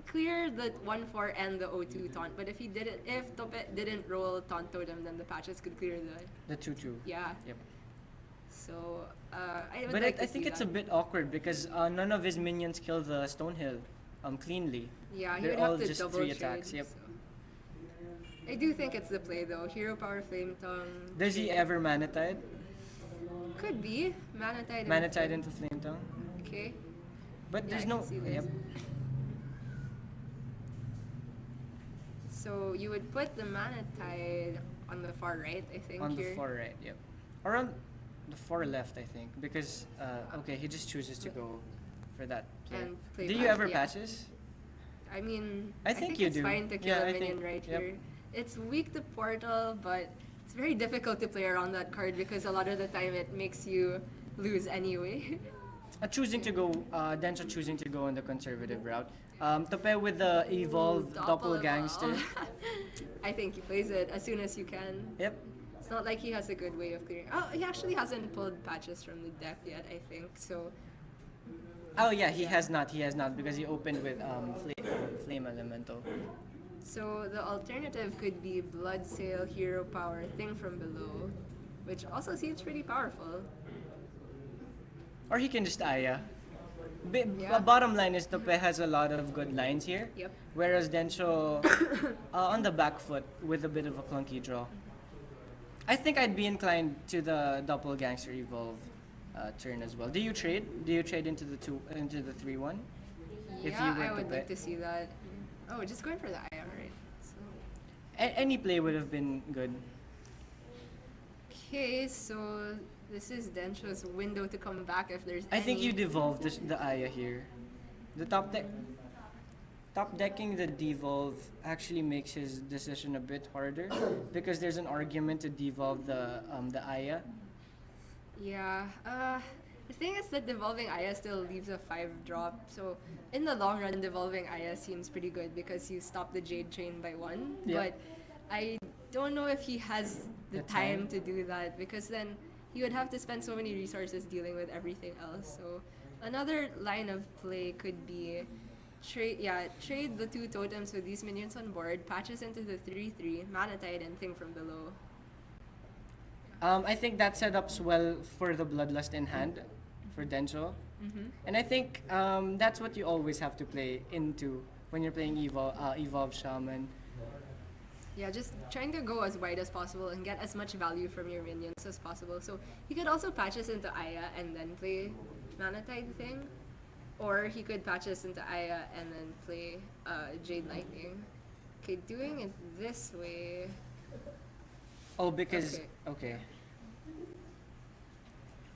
clear the 1/4 and the 0/2 taunt. But if Tope didn't roll taunt totem, then the patches could clear the The 2/2. yeah. Yep. So I would But like I to think see it's that. a bit awkward because none of his minions kill the Stonehill cleanly. Yeah, he They're would all have to just double 3 trade, attacks, yep. so. I do think it's the play though. Hero power Flame Tongue. Does he ever Mana Tide? Could be Mana Tide. Mana Tide into Flame Tongue? Okay. But Yeah, there's I no... can see this. Yep. So you would put the Mana Tide on the far right, I think. On here. the far right, yep. Or on the far left, I think. Because, okay, he just chooses to go for that play. And play Do you back, ever yeah. patches? I mean, I think you it's do. fine to kill Yeah, a I minion think- right yep. here. It's weak to Portal, but it's very difficult to play around that card because a lot of the time it makes you lose anyway. Choosing to go, Densho choosing to go on the conservative route. Tope with the evolved doppelgangster. I think he plays it as soon as you can. Yep. It's not like he has a good way of clearing. Oh, he actually hasn't pulled patches from the deck yet, I think. So Oh yeah, he has not because he opened with flame elemental. So the alternative could be Blood Sail, Hero Power, Thing from Below, which also seems pretty powerful. Or he can just Aya. Yeah. Bottom line is Tope has a lot of good lines here. Yep. Whereas Densho on the back foot with a bit of a clunky draw. I think I'd be inclined to the doppelgangster evolve turn as well. Do you trade? Do you trade into the 3/1? If you Yeah, were I to would like bet. to see that. Oh, just going for the IR, right? So, Any play would have been good. Okay, so this is Dencho's window to come back if there's I think any. you devolved the Aya here. The top decking the devolve actually makes his decision a bit harder because there's an argument to devolve the Aya. Yeah. The thing is that devolving Aya still leaves a 5 drop. So in the long run, devolving Aya seems pretty good because you stop the Jade Chain by 1. Yeah. But I don't know if he has the The time time? to do that because then he would have to spend so many resources dealing with everything else. So another line of play could be trade the 2 totems with these minions on board, patches into the 3/3, Mana Tide, and Thing from Below. I think that setup's well for the Bloodlust in hand for Dencho. And I think that's what you always have to play into when you're playing Evolve Shaman. Yeah, just trying to go as wide as possible and get as much value from your minions as possible. So he could also patch us into Aya and then play Mana Tide Thing. Or he could patch us into Aya and then play Jade Lightning. Okay, doing it this way. Oh, because Okay. okay.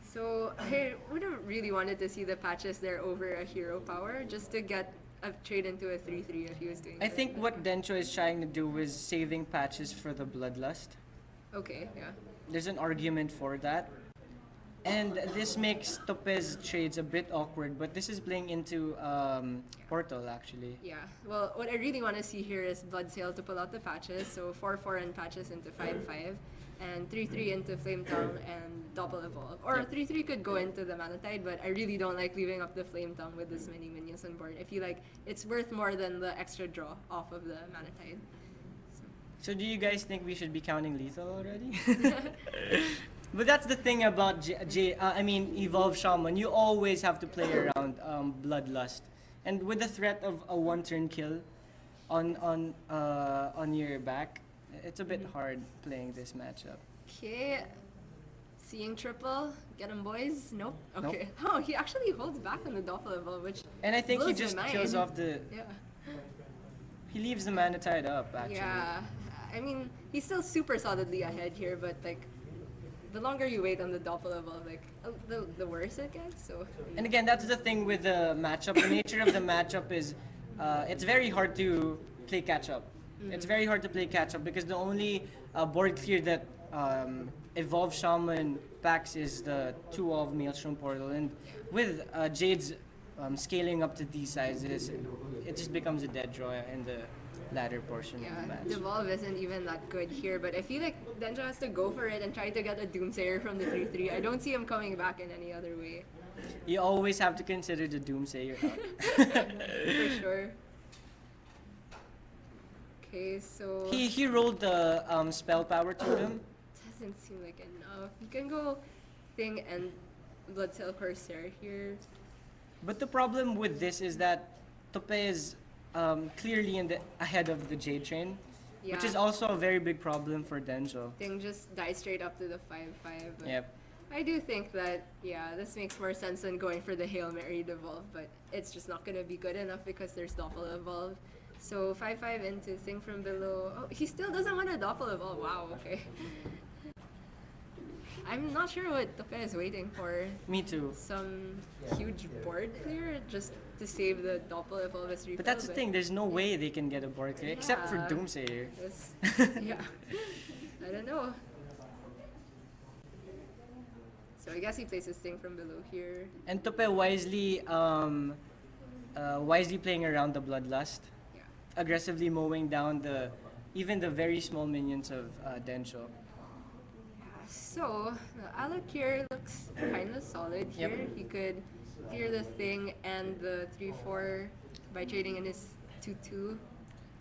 So I would have really wanted to see the patches there over a hero power just to get a trade into a 3/3 if he was doing I that. think what Dencho is trying to do is saving patches for the Bloodlust. Okay, yeah. There's an argument for that. And this makes Tope's trades a bit awkward, but this is playing into Portal actually. Yeah. Well, what I really want to see here is Blood Sail to pull out the patches. So 4/4 and patches into 5/5. And 3/3 into Flame Tongue and double evolve. Or Yep. 3/3 could go into the Mana Tide, but I really don't like leaving up the Flame Tongue with this many minions on board. I feel like it's worth more than the extra draw off of the Mana Tide. So do you guys think we should be counting lethal already? But that's the thing about Evolve Shaman. You always have to play around Bloodlust, and with the threat of a 1-turn kill on your back, it's a bit hard playing this matchup. Okay. Seeing triple. Get him, boys. Nope. Nope. Okay. Oh, he actually holds back on the Doppel evolve, which And I think he blows my just mind. kills off the. Yeah. He leaves the Mana Tide up actually. Yeah. I mean, he's still super solidly ahead here, but like, the longer you wait on the Doppel evolve, like, the worse it gets. So. And again, that's the thing with the matchup. The nature of the matchup is, it's very hard to play catch up. It's very hard to play catch up because the only board clear that Evolve Shaman packs is the 2 of Maelstrom Portal, and with Jade's scaling up to these sizes, it just becomes a dead draw in the latter portion of the Yeah, match. Devolve isn't even that good here, but I feel like Denjo has to go for it and try to get a Doomsayer from the 3/3. I don't see him coming back in any other way. You always have to consider the Doomsayer out. For sure. Okay, so He rolled the spell power to him. doesn't seem like enough. You can go Thing and Blood Cell Corsair here. But the problem with this is that Tope is clearly ahead of the Jade Train, which is Yeah. also a very big problem for Denjo. Thing just dies straight up to the 5/5. But Yep. I do think that, yeah, this makes more sense than going for the Hail Mary Devolve, but it's just not going to be good enough because there's Doppel Evolve. So 5/5 into Thing from Below. Oh, he still doesn't want a Doppel Evolve. Wow, okay. I'm not sure what Tope is waiting for. Me too. Some huge board clear just to save the Doppel Evolve as refill. But that's the thing, there's no way they can get a board clear except for Yeah. Doomsayer. This, yeah. I don't know. So I guess he plays his Thing from Below here. And Tope wisely playing around the Bloodlust, Yeah. aggressively mowing down even the very small minions of Densho. So, the Alakir looks kind of solid here. Yep. He could clear the Thing and the 3/4 by trading in his 2/2.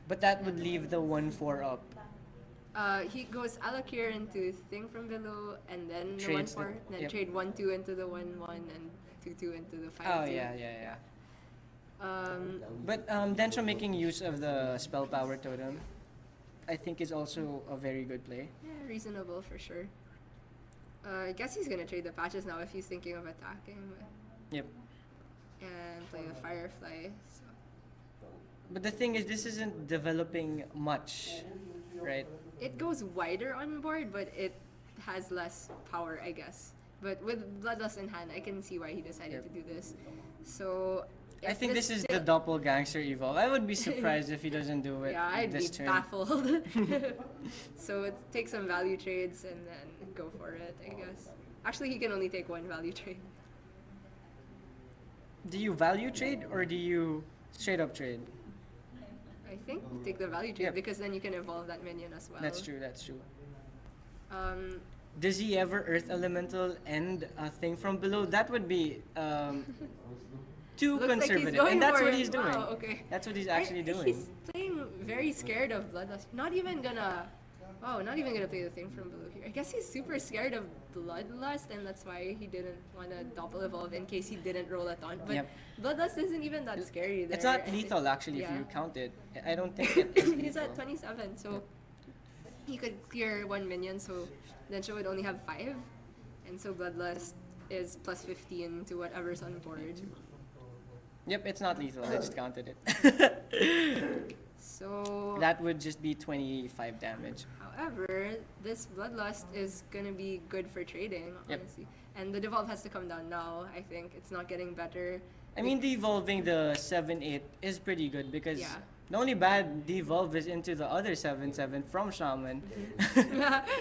But that would leave the 1/4 up. He goes Alakir into Thing from Below and then the Trades 1/4, then yep. trade 1/2 into the 1/1 and 2/2 into the 5/2. Oh yeah. Um, But Densho making use of the spell power totem, I think is also a very good play. yeah, reasonable for sure. I guess he's gonna trade the patches now if he's thinking of attacking. Yep. And play the Firefly. So. But the thing is, this isn't developing much, right? It goes wider on board, but it has less power, I guess. But with Bloodlust in hand, I can see why he decided to do this. So I if think this is the still- doppelganger evolve. I would be surprised if he doesn't do it Yeah, I'd this be turn. baffled. So take some value trades and then go for it, I guess. Actually, he can only take one value trade. Do you value trade or do you straight up trade? I think you take the value trade Yep. because then you can evolve that minion as well. That's true, that's true. Um, Does he ever Earth Elemental and a thing from below? That would be too looks like he's conservative. going And that's for what it. he's doing. Wow, okay. That's what he's actually doing. He's playing very scared of Bloodlust. Not even gonna play the thing from below here. I guess he's super scared of Bloodlust, and that's why he didn't want to double evolve in case he didn't roll a taunt. But Yep. Bloodlust isn't even that scary. It's there. not lethal actually if Yeah. you count it. I don't think it is He's lethal. at 27, so he could clear one minion, so Densho would only have 5. And so Bloodlust is plus 15 to whatever's on board. Yep, it's not lethal. I just counted it. So, That would just be 25 damage. however, this Bloodlust is gonna be good for trading, Yep. honestly. And the devolve has to come down now, I think. It's not getting better. I mean, devolving the 7-8 is pretty good because Yeah. the only bad devolve is into the other 7-7 from Shaman.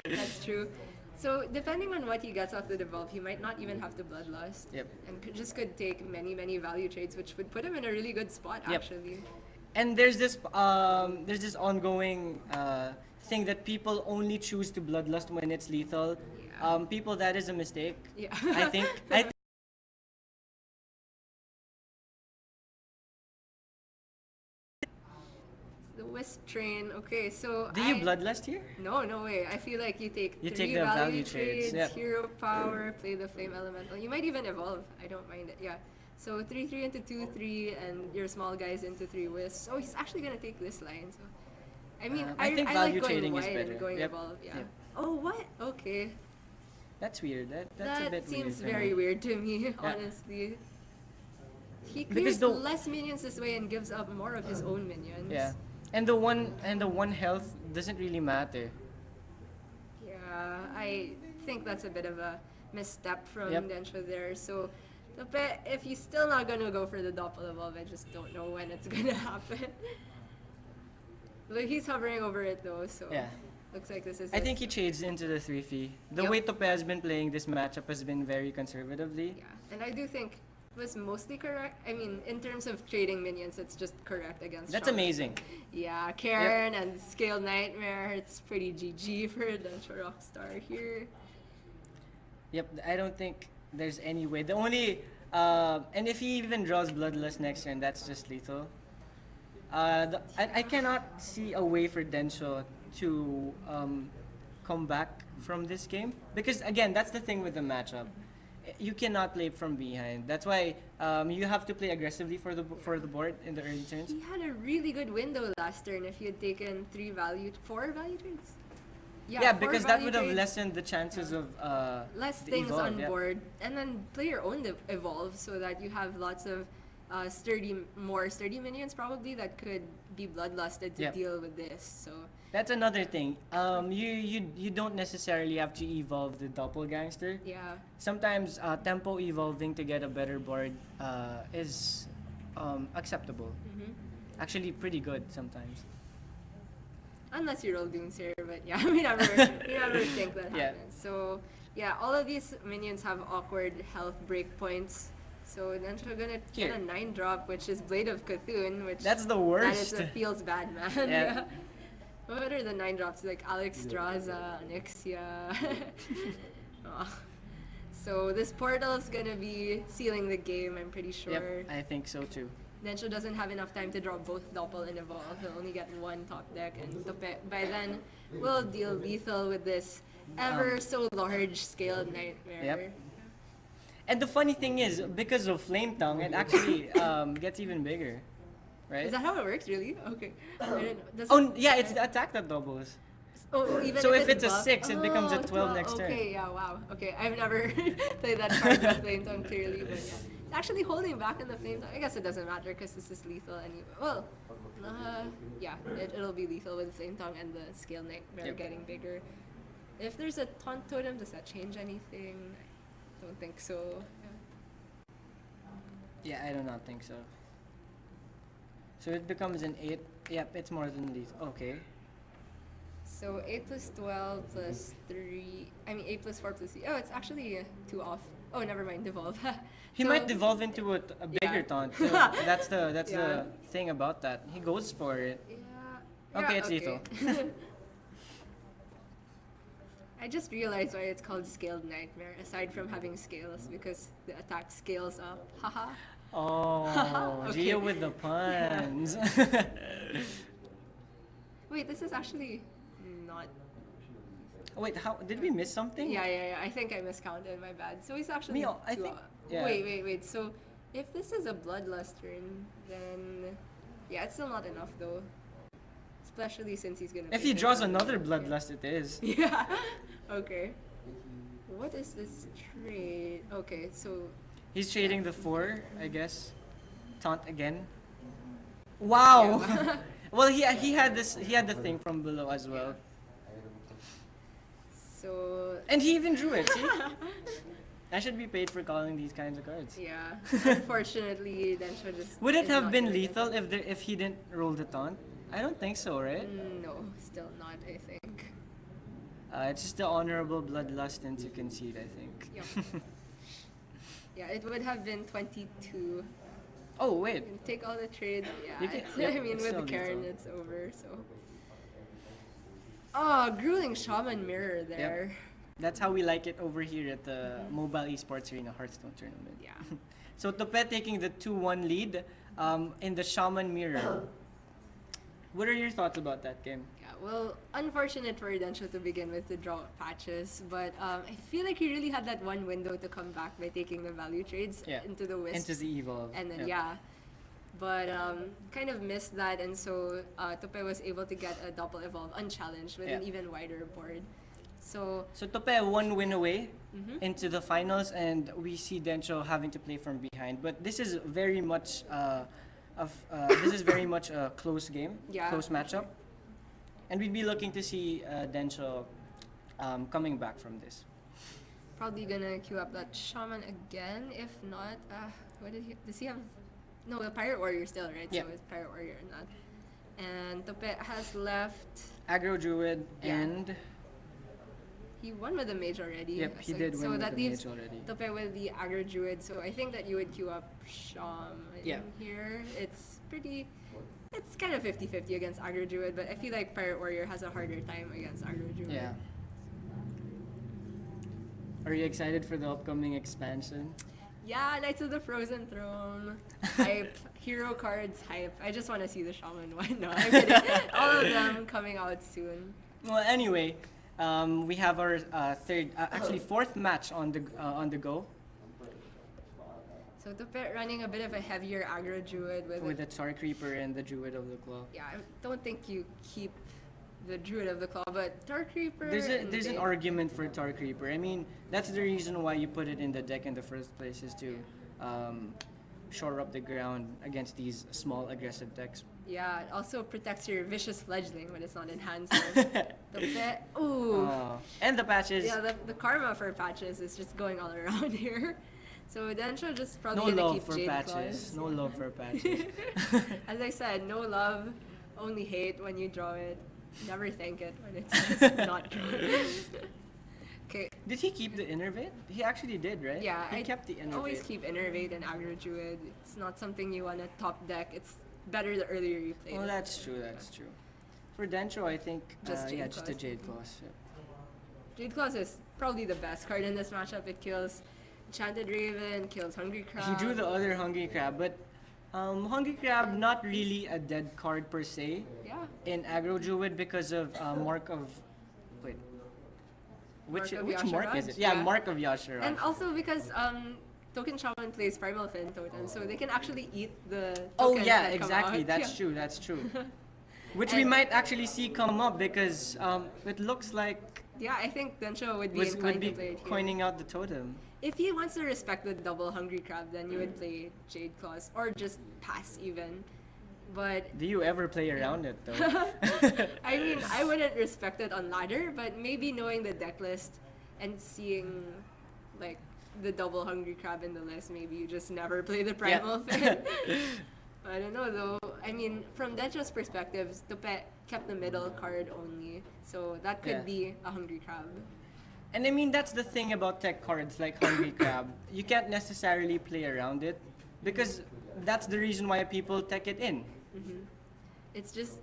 That's true. So, depending on what he gets off the devolve, he might not even have to Bloodlust. Yep. And could take many, many value trades, which would put him in a really good spot, Yep. actually. And there's this ongoing thing that people only choose to bloodlust when it's lethal. Yeah. People, that is a mistake. Yeah. I think. The Wisp train. Okay, so Do you bloodlust here? No, no way. I feel like you take You 3 take the value value trades, trades, yep. hero power, play the flame elemental. You might even evolve. I don't mind it. Yeah. So 3/3 into 2/3, and your small guys into 3 wisps. Oh, he's actually gonna take this line. So, I mean, I think I value like going trading is wide better. and going Yep. evolve. Yeah. Yep. Oh, what? Okay. That's weird. That's a That bit seems weird. for very me. weird to me, honestly. He Because clears the- less minions this way and gives up more of his own minions. Yeah. And the one health doesn't really matter. Yeah, I think that's a bit of a misstep from Yep. Densho there. So, if he's still not gonna go for the doppel evolve, I just don't know when it's gonna happen. But he's hovering over it though, so Yeah. looks like this is. I it. think he trades into the 3 fee. The Yep. way Tope has been playing this matchup has been very conservatively. Yeah, and I do think it was mostly correct. I mean, in terms of trading minions, it's just correct against. That's Shaman. amazing. Yeah, Karen and Scaled Nightmare. It's pretty GG for dncioRocksta here. Yep, I don't think there's any way. The only and if he even draws Bloodlust next turn, that's just lethal. I cannot see a way for Densho to come back from this game because again, that's the thing with the matchup. You cannot play from behind. That's why you have to play aggressively for the board in the early turns. He had a really good window last turn if he had taken 4 value trades. Yeah, 4 because that value would have trades, lessened the chances of less the things evolve, on yeah. board, and then play your own evolve so that you have lots of more sturdy minions probably that could be bloodlusted to Yep. deal with this. So That's another thing. You don't necessarily have to evolve the doppelgangster. yeah, Sometimes tempo evolving to get a better board is acceptable. hmm Actually, pretty good sometimes. unless you roll Doomsayer, but yeah, we never think that Yeah. happens. So yeah, all of these minions have awkward health breakpoints. So then we're gonna get a Here. 9-drop, which is Blade of Cthulhu, which That's the that worst. is a feels bad, man. Yeah. What are the 9-drops? Like Alex Draza, Onyxia. Aw. So this portal is gonna be sealing the game, I'm pretty sure. Yep, I think so too. Densho doesn't have enough time to draw both Doppel and Evolve. He'll only get one top deck, and Tope by then will deal lethal with this ever so large scaled nightmare. Yep. And the funny thing is, because of Flame Tongue, it actually gets even bigger, right? Is that how it works, really? Okay. I didn't- does Oh, it- yeah, it's the attack that doubles. Oh, even So if it's a buffed? 6, it becomes a Oh, 12 next turn. Okay, yeah, wow. Okay, I've never played that card with Flame Tongue clearly, but yeah. It's actually holding back in the Flame Tongue. I guess it doesn't matter because this is lethal anyway. Well, yeah, it'll be lethal with Flame Tongue and the Scale Nightmare Yep. getting bigger. If there's a taunt totem, does that change anything? I don't think so. Yeah, I do not think so. So it becomes an 8. Yep, it's more than lethal. Okay. So 8 plus 12 plus 3. I mean 8 plus 4 plus 3. Oh, it's actually 2 off. Oh, never mind. Devolve. He So- might devolve into a bigger Yeah. taunt. So that's the Yeah. thing about that. He goes for it. Yeah. Okay, Yeah, it's lethal. I just realized why it's called Scaled Nightmare, aside from having scales, because the attack scales up. Haha. Oh, Okay. Gio with the puns. Wait, this is actually not. Wait, how did we miss something? Yeah. I think I miscounted. My bad. So it's actually. Me, I 2 think- off. yeah. Wait. So if this is a Bloodlust turn, then yeah, it's still not enough though. Especially since he's gonna. If play he draws this one. another Bloodlust, it is. Yeah. Okay. What is this trade? Okay, so He's trading the 4, I guess. Taunt again. Wow. Yeah. Well, he had the thing from below as well, so and he even drew it. See? I should be paid for calling these kinds of cards. yeah. Unfortunately, then she just. Would it is have not been doing it. lethal if he didn't roll the taunt? I don't think so, right? No, still not. I think. It's just the honorable bloodlust and to concede, I think. Yep. Yeah, it would have been 22. Oh wait, And take all the trades. Yeah, You can- it's, yep, I mean it's with still the Karen, lethal. it's over. So. Oh, grueling shaman mirror there. that's how we like it over here at the Mobile Esports Arena Hearthstone tournament. Yeah. So Tope taking the 2-1 lead in the Shaman Mirror. What are your thoughts about that game? Yeah, well, unfortunate for Densho to begin with to draw patches, but I feel like he really had that one window to come back by taking the value trades Yeah. into the wisps. Into the Evolve. And then, Yep. yeah. But kind of missed that, and so Tope was able to get a double evolve unchallenged with an Yeah. even wider board. So, So Tope 1 win away mhm. into the finals, and we see Densho having to play from behind. But this is very much a close game, Yeah. close matchup, and we'd be looking to see Densho coming back from this. probably gonna queue up that shaman again. If not, what does he have? No, the pirate warrior still, right? Yeah. So it's pirate warrior or not. And Tope has left. Aggro Druid Yeah. and He won with the mage already. yep, he so, did so win with that the leaves mage already. Tope with the aggro druid. So I think that you would queue up shaman Yeah. here. It's kind of 50-50 against aggro druid, but I feel like pirate warrior has a harder time against aggro druid. Yeah. Are you excited for the upcoming expansion? Yeah, Knights of the Frozen Throne. Hype. Hero cards, hype. I just want to see the shaman one. No, I'm kidding. All of them coming out soon. Well, anyway, we have our fourth match on the go So Tope running a bit of a heavier aggro druid with the Tar Creeper and the Druid of the Claw. Yeah, I don't think you keep the Druid of the Claw, but Tar Creeper. There's an Invade- argument for Tar Creeper. I mean, that's the reason why you put it in the deck in the first place, is to shore up the ground against these small aggressive decks. Yeah, it also protects your vicious fledgling when it's not enhanced. Tope. Ooh. And the patches. Yeah, the karma for patches is just going all around here. So Densho just No probably gonna love keep for Jade patches. Claws. No love for patches. As I said, no love, only hate when you draw it. Never thank it when it's not drawn. Okay. Did he keep the Innervate? He actually did, right? Yeah, He I kept the Innervate. always keep Innervate and Aggro Druid. It's not something you want to top deck. It's better the earlier you play Oh, it. that's true. That's true. For Densho, I think Just Jade just a Claws. Jade Claws. Yeah. Jade Claws is probably the best card in this matchup. It kills Enchanted Raven, kills Hungry Crab. He drew the other Hungry Crab, but Hungry Crab not really a dead card per se Yeah. in Aggro Druid because of Mark of... Wait. Which Mark of mark is Yasharaj? it? Yeah, Yeah. Mark of Yasharaj. And also because Token Shaman plays Primal Fin Totem, so they can actually eat the Oh tokens yeah, that come exactly. out. That's Yeah. true. That's true. Which we And- might actually see come up because it looks like Yeah, I think Densho would be would inclined be to play it here. coining out the totem. If he wants to respect the double Hungry Crab, then you would play Jade Claws or just pass even. But Do you ever play around it though? I mean, I wouldn't respect it on ladder, but maybe knowing the deck list and seeing like the double hungry crab in the list, maybe you just never play the primal thing. I don't know though. I mean, from Dencho's perspective, Tope kept the middle card only, so that could Yeah. be a hungry crab. And I mean, that's the thing about tech cards like Hungry Crab. You can't necessarily play around it because that's the reason why people tech it in. It's just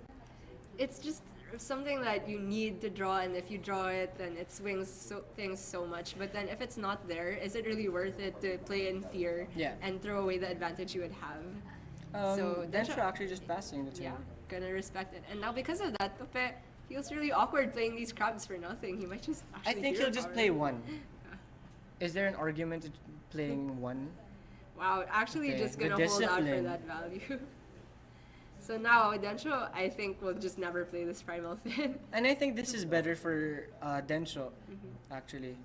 something that you need to draw, and if you draw it, then it swings things so much. But then if it's not there, is it really worth it to play in fear Yeah. and throw away the advantage you would have? So Dencho Dencho- actually just passing the turn. Yeah, gonna respect it. And now because of that, Tope feels really awkward playing these crabs for nothing. He might just I actually think hero he'll just power. play one. Is there an argument to playing one? Wow, actually Okay, just the gonna hold out for discipline. that value. So now Dencho, I think, will just never play this primal fin. And I think this is better for Dencho, actually.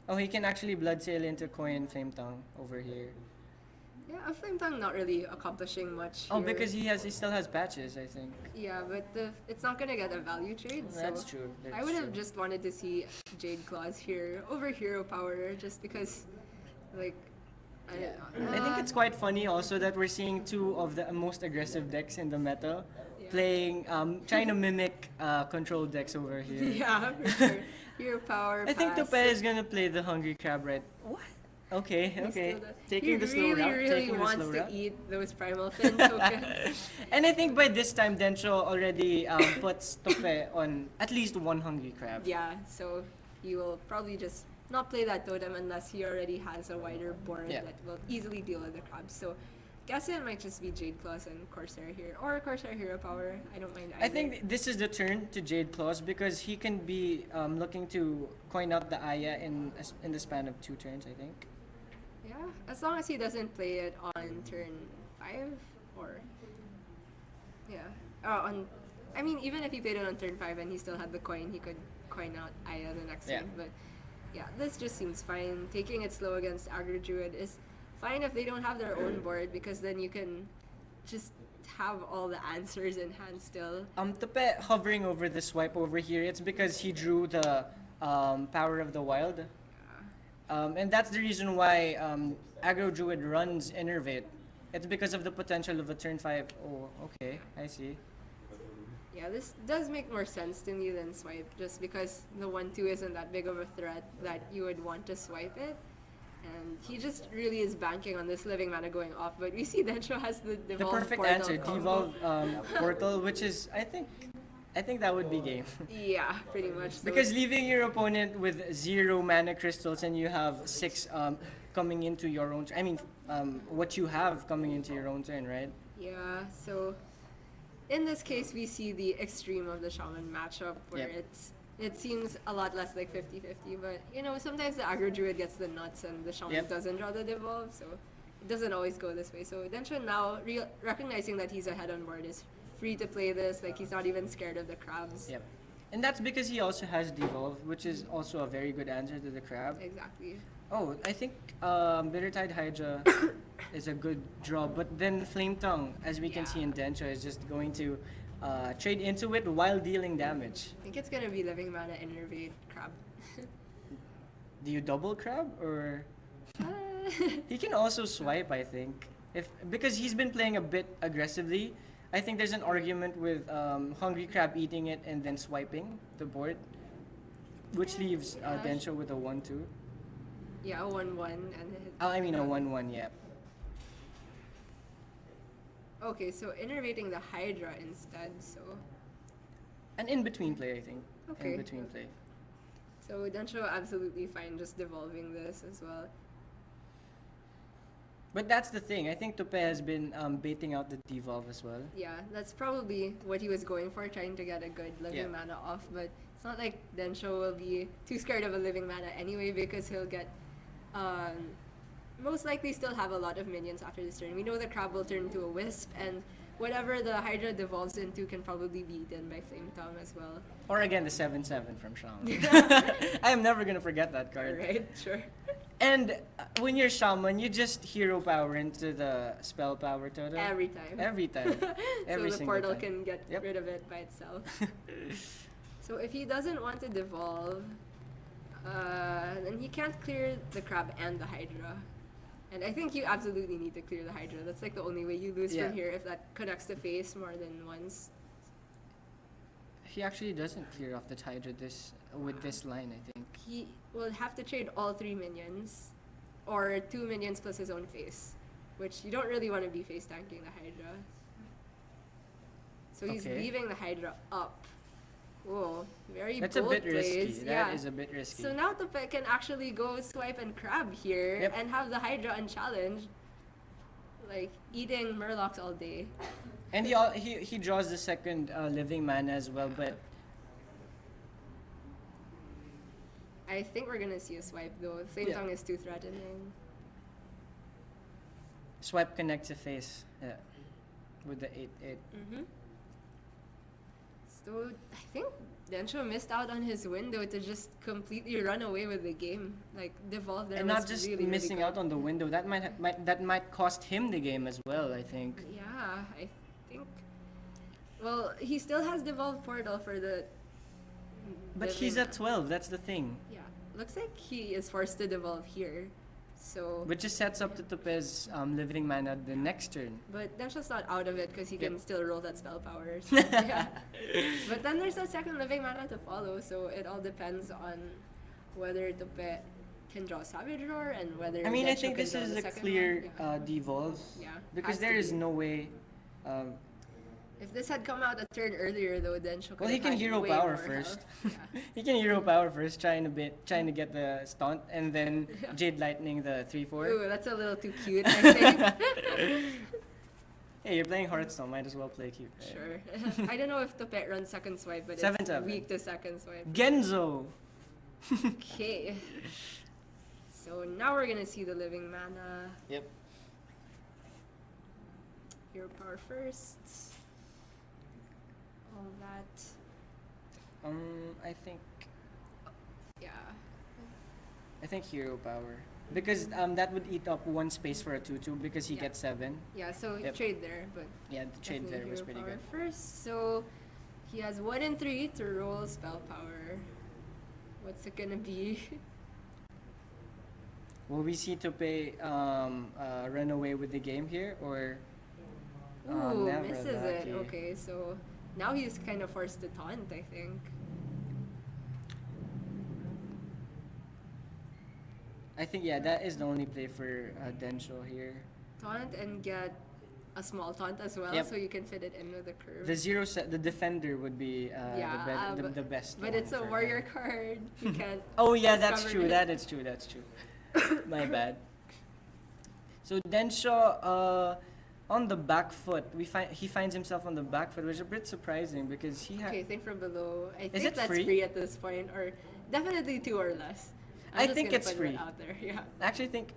Oh, he can actually blood sail into coin Flame Tongue over here. Yeah, a flame tongue not really accomplishing much. Oh, here. because he still has patches, I think. Yeah, but it's not gonna get a value trade. So That's true. I would have just wanted to see Jade Claws here over Hero Power, just because, like, I don't know. I think it's quite funny also that we're seeing two of the most aggressive decks in the meta Yeah. playing, trying to mimic control decks over here. Yeah, for sure. Hero Power. I think pass. Tope is gonna play the Hungry Crab, right? What? Okay, He okay. still does. Taking he the slow really, route. really taking the wants slow to route. eat those primal fin tokens. And I think by this time, Dencho already puts Tope on at least one Hungry Crab. Yeah, so he will probably just not play that totem unless he already has a wider board Yeah. that will easily deal with the crabs. So guess it might just be Jade Claws and Corsair here, or Corsair Hero Power. I don't mind either. I think this is the turn to Jade Claws because he can be looking to coin out the Aya in the span of 2 turns, I think. Yeah, as long as he doesn't play it on turn 5 or I mean, even if he played it on turn 5 and he still had the coin, he could coin out Aya the next Yeah. turn. But yeah, this just seems fine. Taking it slow against Aggro Druid is fine if they don't have their own board, because then you can just have all the answers in hand still. Tope hovering over the swipe over here, it's because he drew the Power of the Wild. And that's the reason why Aggro Druid runs Innervate. It's because of the potential of a turn 5. Oh, okay, I see. Yeah, this does make more sense to me than swipe, just because the 1-2 isn't that big of a threat that you would want to swipe it. And he just really is banking on this living mana going off, but we see Dencho has the The devolve perfect portal answer, combo. devolve portal, which is I think that would be game. Yeah, pretty much. So Because leaving your opponent with 0 mana crystals and you have 6 coming into your own I mean what you have coming into your own turn, right? yeah, so in this case we see the extreme of the shaman matchup where Yep. it seems a lot less like 50-50, but you know, sometimes the aggro druid gets the nuts and the shaman Yep. doesn't draw the devolve, so it doesn't always go this way. So Densho now recognizing that he's ahead on board is free to play this, like he's not even scared of the crabs. Yep. And that's because he also has devolve, which is also a very good answer to the crab. Exactly. Oh, I think Bittertide Hydra is a good draw, but then Flame Tongue, as we can see in Densho, is just going to trade into it while dealing damage. I think it's gonna be living mana innervate crab. Do you double crab or he can also swipe? I think because he's been playing a bit aggressively. I think there's an argument with Hungry Crab eating it and then swiping the board, which leaves Densho with a 1-2. Yeah, a 1-1 and I mean a 1-1, yeah. okay, so innervating the Hydra instead, so An in-between play, I think. Okay. In-between play. so Densho absolutely fine just devolving this as well. But that's the thing. I think Tope has been baiting out the devolve as well. Yeah, that's probably what he was going for, trying to get a good living Yeah. mana off, but it's not like Densho will be too scared of a living mana anyway, because he'll get most likely still have a lot of minions after this turn. We know the crab will turn into a wisp, and whatever the Hydra devolves into can probably be eaten by Flame Tongue as well. Or again, the 7-7 from Shang. I am never gonna forget that card. Alright, sure. And when you're shaman, you just hero power into the spell power totem. Every time. Every time. Every so the single portal time. can get Yep. rid of it by itself. So if he doesn't want to devolve, then he can't clear the crab and the hydra. And I think you absolutely need to clear the hydra. That's like the only way you lose Yeah. from here if that connects to face more than once. He actually doesn't clear off the hydra with this line, I think. He will have to trade all 3 minions, or 2 minions plus his own face, which you don't really want to be face tanking the hydra. So he's Okay. leaving the hydra up. Whoa, very That's a bold bit risky. plays. That is a bit risky. So now Tope can actually go swipe and crab here Yep. and have the hydra unchallenged, like eating murlocs all day. And he draws the second living mana as well, but I think we're gonna see a swipe though. Flame Yeah. Tongue is too threatening. swipe connect to face. Yeah. With the 8/8. Mm-hmm. So I think Densho missed out on his window to just completely run away with the game. Like devolve there And was not just really, missing really out on the window. That might cost him the game as well, I think. good. Yeah, I think. Well, he still has devolve portal for the. But living he's at ma- 12, that's the thing. Yeah, looks like he is forced to devolve here. So. Which just sets up the Tope's living mana the next turn. But Densho's not out of it because he Yep. can still roll that spell power. So, yeah. But then there's a second living mana to follow, so it all depends on whether Tope can draw Savage Roar and whether. I mean, I Densho think can this draw is the a second clear one. Yeah. devolve. Yeah, Because has to there is be. no way. If this had come out a turn earlier, though, Densho could Well, he have can had hero way power more first. health. Yeah. He can hero power first, trying to get the stunt, and then Jade Lightning the 3/4. Ooh, that's a little too cute, I think. Hey, you're playing Hearthstone, might as well play cute. Right? Sure. I don't know if Tope runs second swipe, but it's 7/7. weak to second swipe. Genzo. Okay. So now we're gonna see the living mana. Yep. Hero power first. All that. I think Yeah. hero power because that would eat up 1 space for a 2/2 because he Yeah. gets 7. Yeah, so Yep. trade there, but Yeah, the trade definitely there was hero pretty power good. first. So he has 1 and 3 to roll spell power. What's it gonna be? Will we see Tope run away with the game here or? Ooh, never misses it. lucky. Okay, so now he's kind of forced to taunt, I think. I think that is the only play for Densho here. Taunt and get a small taunt as well, Yep. so you can fit it in with the curve. The defender would be the best. But one it's a for warrior him. card. You can't. Oh yeah, that's discover true. it. That is true. That's true. My bad. So Densho, on the back foot, he finds himself on the back foot, which is a bit surprising because he had. Okay, think from below. I Is think it that's free? free at this point, or definitely 2 or less. I'm I just think gonna it's put free. it out there. Yeah. I actually think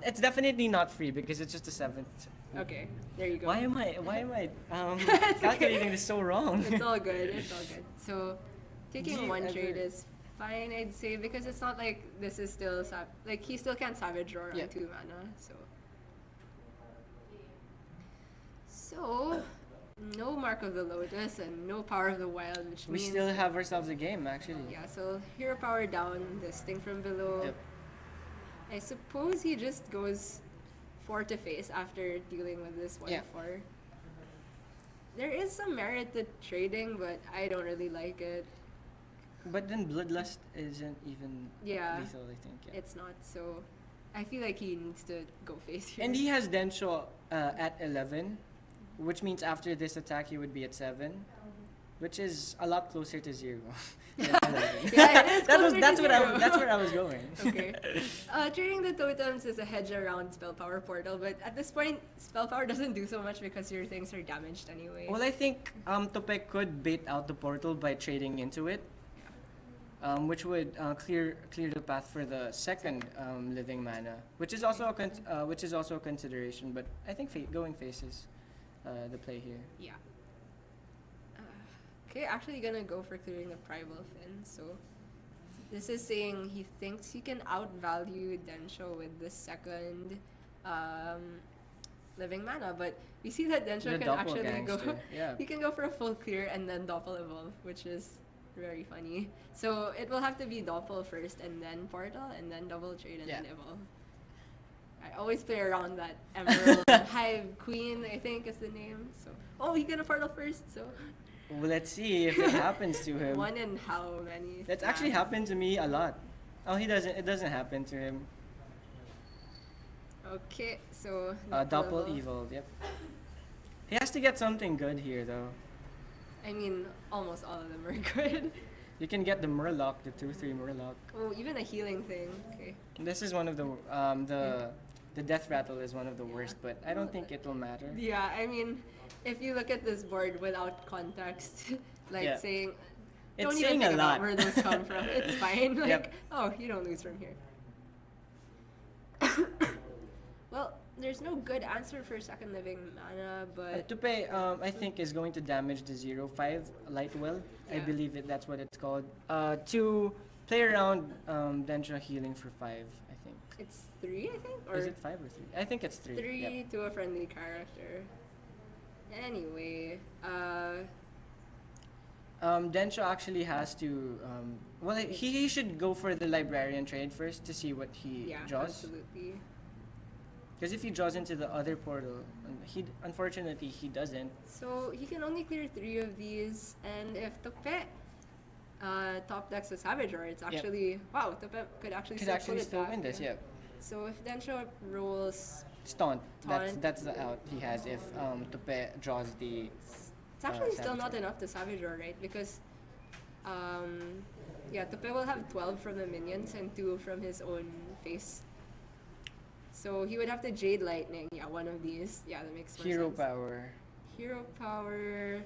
it's definitely not free because it's just a 7th. Okay, there you go. Why am I It's calculating okay. this so wrong? It's all good. It's all good. So, taking Do you 1 ever- trade is fine, I'd say, because it's not like this is still he still can't Savage Roar Yeah. on 2 mana. So, no Mark of the Lotus and no Power of the Wild, which We means still have ourselves a game actually. yeah. So hero power down, this thing from below. Yep. I suppose he just goes 4 to face after dealing with this 1/4. Yeah. There is some merit to trading, but I don't really like it. But then Bloodlust isn't even Yeah. lethal, I think. Yeah. It's not, so I feel like he needs to go face here. And he has Densho at 11, which means after this attack he would be at 7, which is a lot closer to 0. than 11. Yeah, it is closer to that's zero. that's where I was going. Okay. Trading the totems is a hedge around spell power portal, but at this point, spell power doesn't do so much because your things are damaged anyway. Well, I think Tope could bait out the portal by trading into it, which would clear the path for the second living mana, which is also a consideration. But I think going face is the play here. Yeah. Okay, actually gonna go for clearing the Primal Fin, so This is saying he thinks he can outvalue Densho with the second living mana, but we see that Densho The can doppel actually go. gangster, yeah. He can go for a full clear and then doppel evolve, which is very funny. So it will have to be doppel first and then portal and then double trade and Yeah. then evolve. I always play around that Emerald Hive Queen, I think is the name. So he can portal first. So Well, let's see if it happens to him. one in how many? That's actually happened to me a lot. Oh, he doesn't. It doesn't happen to him. Okay, so Double evolve. evil. Yep. He has to get something good here, though. I mean, almost all of them are good. You can get the Murloc, the 2/3 Murloc. Oh, even a healing thing. Okay. This is one of the death rattle is one of the worst, but I don't think it will matter. Yeah, I mean, if you look at this board without context, like Yeah. saying, It's don't saying even think a about lot. where those come from. It's fine. Like, Yep. oh, you don't lose from here. Well, there's no good answer for second living mana, but Tope, I think, is going to damage the 0/5 Lightwell. I Yeah. believe that's what it's called. To play around Densho healing for 5, I think. it's 3, I think, or Is it 5 or 3? I think it's 3. 3 Yep. to a friendly character. Anyway, Densho actually has to. Well, he should go for the librarian trade first to see what he yeah, draws. absolutely. Because if he draws into the other portal, unfortunately he doesn't. So he can only clear 3 of these, and if Tope top decks a Savage Roar, it's actually wow. Tope could actually Could still actually pull it still back, win this, yeah. So if Densho rolls, Taunt. Taunt. That's the out he has if Tope draws the. it's actually still Savage not Roar. enough to Savage Roar, right? Because yeah, Tope will have 12 from the minions and 2 from his own face. So he would have to Jade Lightning, yeah, one of these. Yeah, that makes more Hero sense. power. Hero power.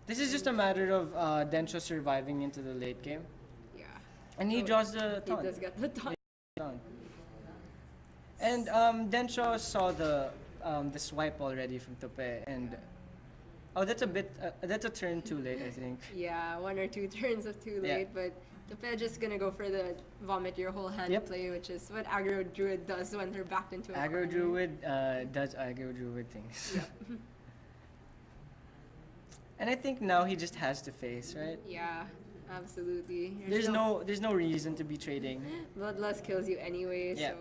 This is just a matter of Densho surviving into the late game. Yeah. And he Oh, draws the He taunt. does get the taunt. Taunt. And Densho saw the swipe already from Tope, and that's a turn too late, I think. Yeah, 1 or 2 turns of too Yeah. late, but Tope just gonna go for the vomit your whole hand Yep. play, which is what aggro druid does when they're backed into a Aggro corner. Druid does Aggro Druid things. Yeah. And I think now he just has to face, right? Yeah, absolutely. There's no reason to be trading. Bloodlust kills you anyway, Yeah.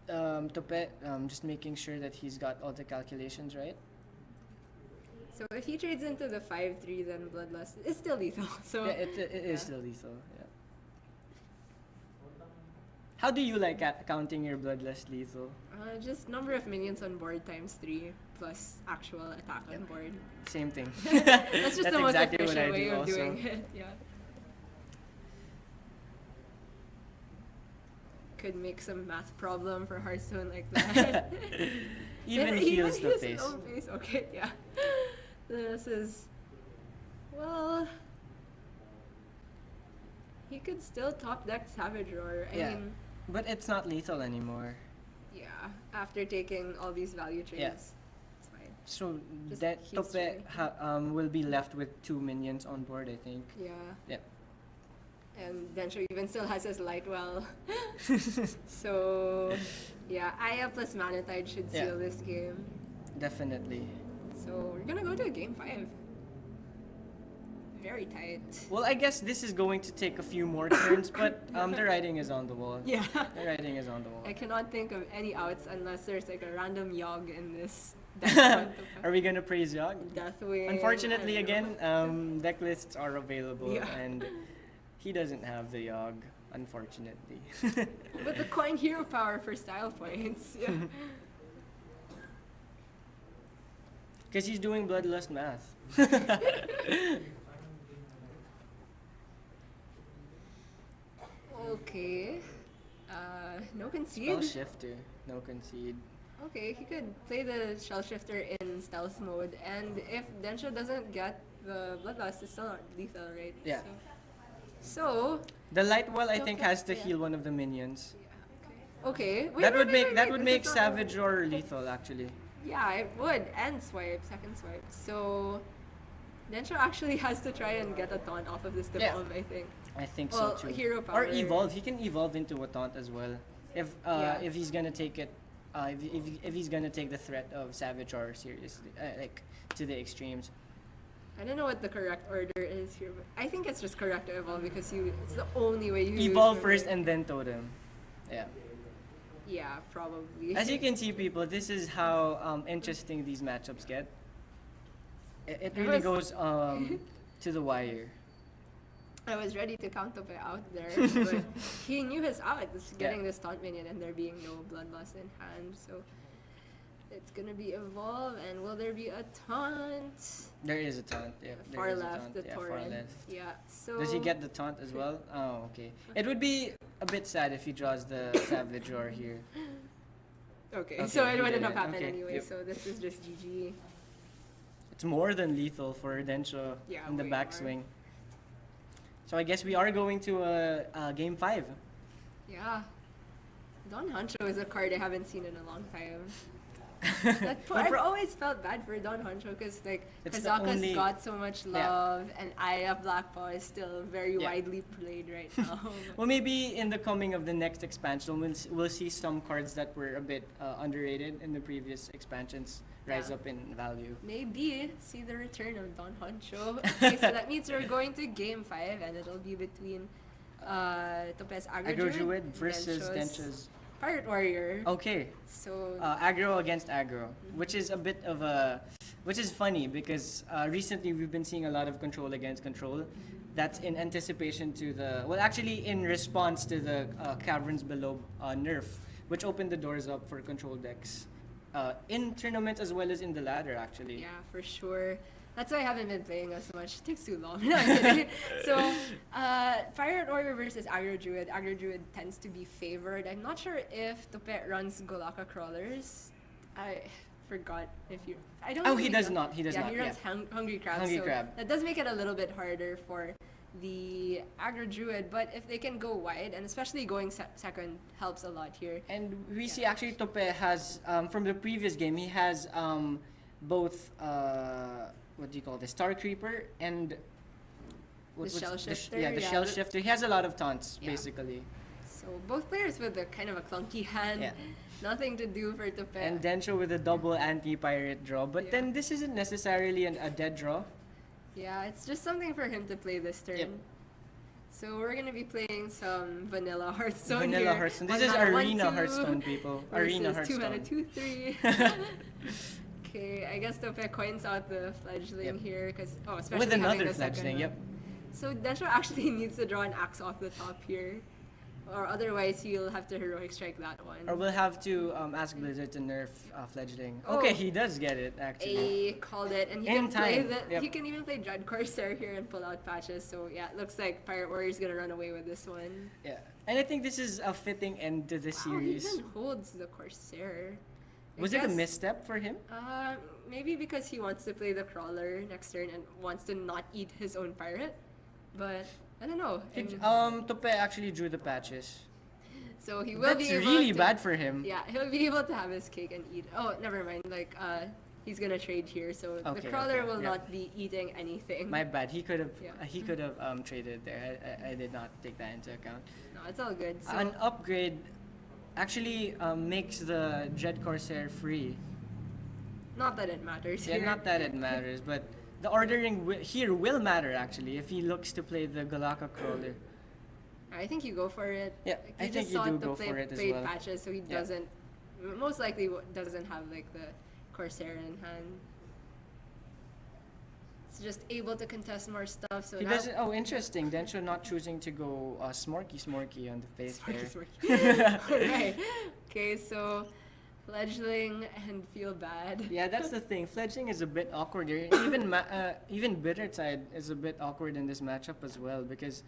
so Tope, just making sure that he's got all the calculations right. So if he trades into the 5/3, then Bloodlust is still lethal. So Yeah, it is yeah. still lethal. Yeah. How do you like counting your bloodlust lethal? Just number of minions on board times 3 plus actual attack on board. Same thing. That's just the most exactly what I efficient way do of also. doing it. Yeah. Could make some math problem for Hearthstone like that. Even And heals the his face. own face. Okay, yeah. This is, well, he could still top deck Savage Roar. I Yeah. mean, But it's not lethal anymore. yeah. After taking all these value trades, Yeah. it's fine. So Just that heals Tope will be left with 2 minions on board, I think. Yeah. Yep. And Densho even still has his Lightwell. So, yeah, Aya plus Manatide should Yeah. seal this game. Definitely. So, we're gonna go to game 5. Very tight. Well, I guess this is going to take a few more turns, but the writing is on the wall. Yeah. The writing is on the wall. I cannot think of any outs unless there's like a random Yogg in this deck. Are we gonna praise Yogg? Deathwing. Unfortunately, I don't again, know. deck lists are available, Yeah. and he doesn't have the Yogg, unfortunately. But the coin hero power for style points. Yeah. Because he's doing bloodlust math. Okay. No Spell concede. shifter, no concede. Okay, he could play the shell shifter in stealth mode, and if Densho doesn't get the bloodlust, it's still not lethal, right? Yeah. So. The Lightwell, I think, Okay, has to yeah. heal one of the minions. Okay. Wait, That wait, would wait, make wait, that wait, would this make is not- Savage or lethal, actually. Yeah, it would. And swipe, second swipe. So Densho actually has to try and get a taunt off of this Yeah. devolve, I think. I think Well, so too. hero power. Or evolve. He can evolve into a taunt as well. If he's gonna take it, if he's gonna take the threat of Savage or seriously, like to the extremes. I don't know what the correct order is here, but I think it's just correct to evolve because it's the only way you Evolve lose first from it. and then totem. Yeah. Yeah, probably. As you can see, people, this is how interesting these matchups get. It I really was- goes to the wire. I was ready to count Tope out there, but he knew his out. It's getting this taunt minion and there being no bloodlust in hand, so it's gonna be evolve. And will there be a taunt? There is a taunt. Yeah. there Far is a left, taunt. the Yeah, far torrent. left. Yeah. So Does he get the taunt as well? Oh, okay. It would be a bit sad if he draws the Savage Roar here. Okay, Okay, so it he wouldn't did have it. happened Okay, anyway. yep. So this is just GG. It's more than lethal for Densho Yeah, in the way more. backswing. So I guess we are going to game 5. Yeah. Don Hancho is a card I haven't seen in a long time. I've always felt bad for Don Hancho because like It's the Kazaka's only- got so much love and Aya Blackpaw is still very Yeah. widely played right now. Well, maybe in the coming of the next expansion, we'll see some cards that were a bit underrated in the previous expansions rise Yeah. up in value. Maybe see the return of Don Hancho. Okay, so that means we're going to game 5 and it'll be between Topes Agro Aggro Druid Druid versus Densho's Densho's. Pirate Warrior. Okay, So aggro against aggro, which is a bit of a, which is funny because recently we've been seeing a lot of control against control. That's in anticipation to the, well, actually in response to the Caverns Below nerf, which opened the doors up for control decks in tournaments as well as in the ladder, actually. yeah, for sure. That's why I haven't been playing as much. It takes too long. No, I'm kidding. So, Pirate Warrior versus Aggro Druid. Aggro Druid tends to be favored. I'm not sure if Topet runs Golaka Crawlers. I forgot if you. I don't. Oh, really he does know. not. He does yeah, not. he runs Hungry Crab. Hungry so Crab. That does make it a little bit harder for the Aggro Druid, but if they can go wide, and especially going second helps a lot here. And we see actually Tope has, from the previous game, he has both, what do you call this, Star Creeper and... Shell Shifter, the yeah, Shell the- Shifter. He has a lot of taunts, Yeah. basically. So both players with a kind of a clunky hand. Yeah. Nothing to do for Tope. And Densho with a double anti-pirate draw. But Yeah. then this isn't necessarily a dead draw. Yeah, it's just something for him to play this turn. Yep. So we're gonna be playing some vanilla Hearthstone Vanilla here. Hearthstone. One This is mana, Arena 1/2 Hearthstone, people. versus Arena 2 mana, Hearthstone. 2/3. Okay, I guess Tope coins out the fledgling Yep. here because especially With having another the second fledgling, one. yep. So Densho actually needs to draw an axe off the top here, or otherwise he'll have to heroic strike that one. Or we'll have to ask Blizzard to nerf Fledgling. Oh. Okay, he does get it, actually. A called it, and he In can play time, the. yep. He can even play Dread Corsair here and pull out patches. So yeah, it looks like Pirate Warrior's gonna run away with this one. Yeah. And I think this is a fitting end to the Wow, he series. even holds the Corsair. I Was it a guess, misstep for him? Maybe because he wants to play the Crawler next turn and wants to not eat his own pirate. But I don't know. Tope actually drew the patches. So he will That's be able really to, bad for him. Yeah, he'll be able to have his cake and eat. Oh, never mind. Like he's gonna trade here, so Okay, the Crawler okay, will yeah. not be eating anything. My bad. He could have. Yeah. He could have traded there. I did not take that into account. No, it's all good. So An upgrade actually makes the Dread Corsair free. not that it matters Yeah, here. not that it matters, but the ordering here will matter actually if he looks to play the Galaka Crawler. I think you go for it. Yeah, Like, I he think just you sought do to go play, for it as play well. patches, so he Yeah. doesn't. Most likely doesn't have like the Corsair in hand. It's just able to contest more stuff. So He now doesn't. Oh, interesting. Densho not choosing to go Smorky on the face there. Right. Okay, so fledgling and feel bad. Yeah, that's the thing. Fledgling is a bit awkward here. Even Bitter Tide is a bit awkward in this matchup as well because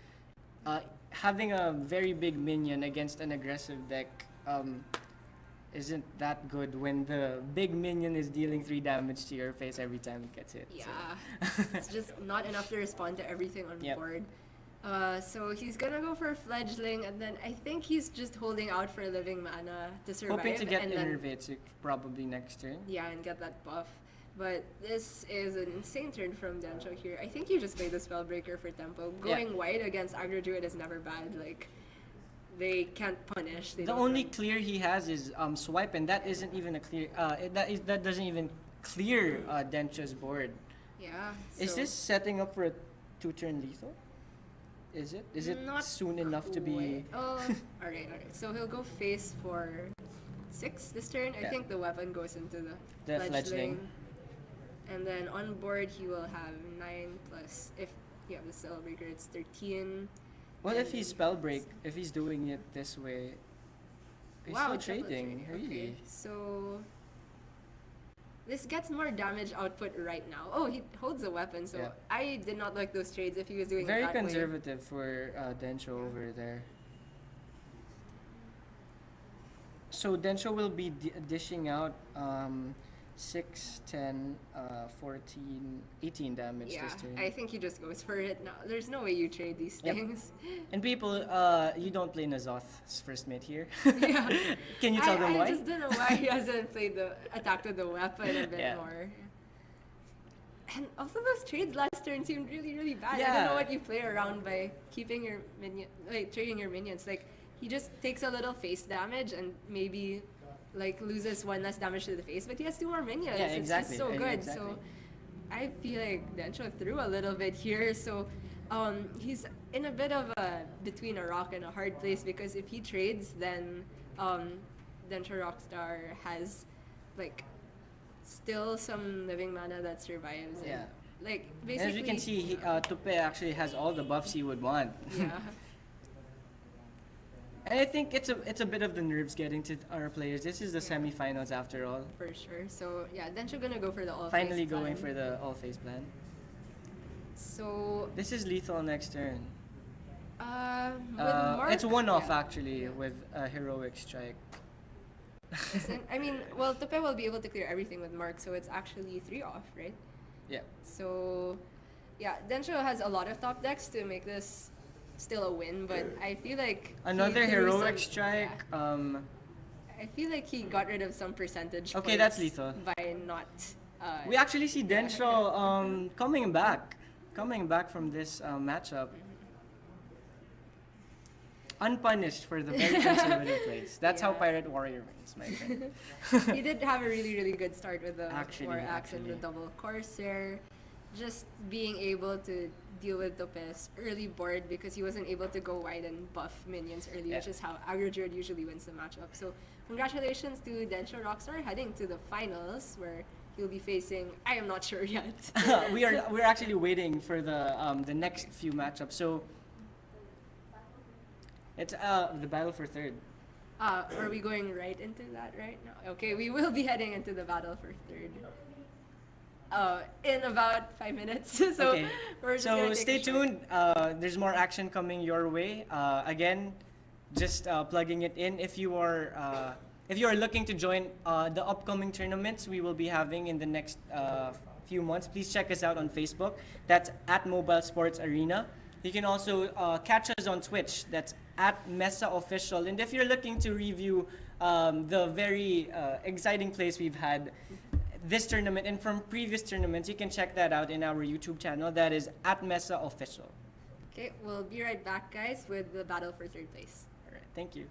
having a very big minion against an aggressive deck isn't that good when the big minion is dealing 3 damage to your face every time it gets hit. Yeah, So. it's just not enough to respond to everything on Yep. board. So he's gonna go for fledgling, and then I think he's just holding out for living mana to survive. Hoping to get and then, Innervates probably next turn. yeah, and get that buff. But this is an insane turn from Dencho here. I think you just played the Spellbreaker for tempo. Going white against Aggro Druid is never bad. Like, they can't punish. They The don't only run. clear he has is swipe, and that isn't even a clear. That doesn't even clear Dencho's board. Yeah. Is so- this setting up for a 2-turn lethal? Is it? Is it Not soon enough to be? quite. Oh, alright. So he'll go face for 6 this turn. I Yeah. think the weapon goes into the The fledgling. And then on board he will have 9 plus, if you have the Spellbreaker, it's 13. Well, if And he's spellbreak, if he's doing it this way, he's wow, still triple trading. trade. Really? Okay, so this gets more damage output right now. Oh, he holds a weapon, so Yeah. I did not like those trades if he was doing Very it that way. conservative for Densho over there. So Densho will be dishing out 6, 10, 14, 18 damage Yeah, this turn. I think he just goes for it now. There's no way you trade these Yep. things. And people, you don't play Nazoth's first mate here. Yeah. Can you tell them I why? just don't know why he hasn't played the attack with the weapon a bit Yeah. more. And also those trades last turn seemed really, really bad. I don't Yeah. know what you play around by keeping your minion, like trading your minions. Like he just takes a little face damage and maybe like loses 1 less damage to the face, but he has 2 more minions. Yeah, It's exactly. just so good. Exactly. So I feel like Densho threw a little bit here. So he's in a bit of a between a rock and a hard place because if he trades, then dncioRocksta has like still some living mana that survives. Yeah. And, like And basically. as you can see, Tope actually has all the buffs he would want. Yeah. And I think it's a bit of the nerves getting to our players. This is the Yeah. semifinals after all. For sure. So yeah, Densho gonna go for the all. Finally going for the all phase plan. So This is lethal next turn. with Mark, It's one off yeah. actually with a heroic strike. I mean, well, Tope will be able to clear everything with Mark, so it's actually 3 off, right? Yeah. So, yeah, Densho has a lot of top decks to make this still a win, but I feel like he Another threw heroic some- strike. yeah. I feel like he got rid of some percentage. Okay, that's points lethal. by not. We actually see Densho coming back from this matchup. Unpunished for the very conservative plays. That's how Yeah. Pirate Warrior wins, my friend. He did have a really, really good start with the Actually, War Axe and the actually. double Corsair. Just being able to deal with Tope's early board because he wasn't able to go wide and buff minions early, which Yeah. is how Aggro Druid usually wins the matchup. So congratulations to dncioRocksta heading to the finals where he'll be facing, I am not sure yet. we're actually waiting for the next few matchups. So it's the battle for third. Are we going right into that right now? Okay, we will be heading into the battle for third. In about 5 minutes. So Okay. we're just So gonna take stay a short- tuned. There's more action coming your way. Again, just plugging it in. If you are looking to join the upcoming tournaments we will be having in the next few months, please check us out on Facebook. That's at Mobile Sports Arena. You can also catch us on Twitch. That's at MeSA Official. And if you're looking to review the very exciting plays we've had this tournament and from previous tournaments, you can check that out in our YouTube channel. That is at MeSA Official. Okay, we'll be right back, guys, with the battle for third place. All right, thank you.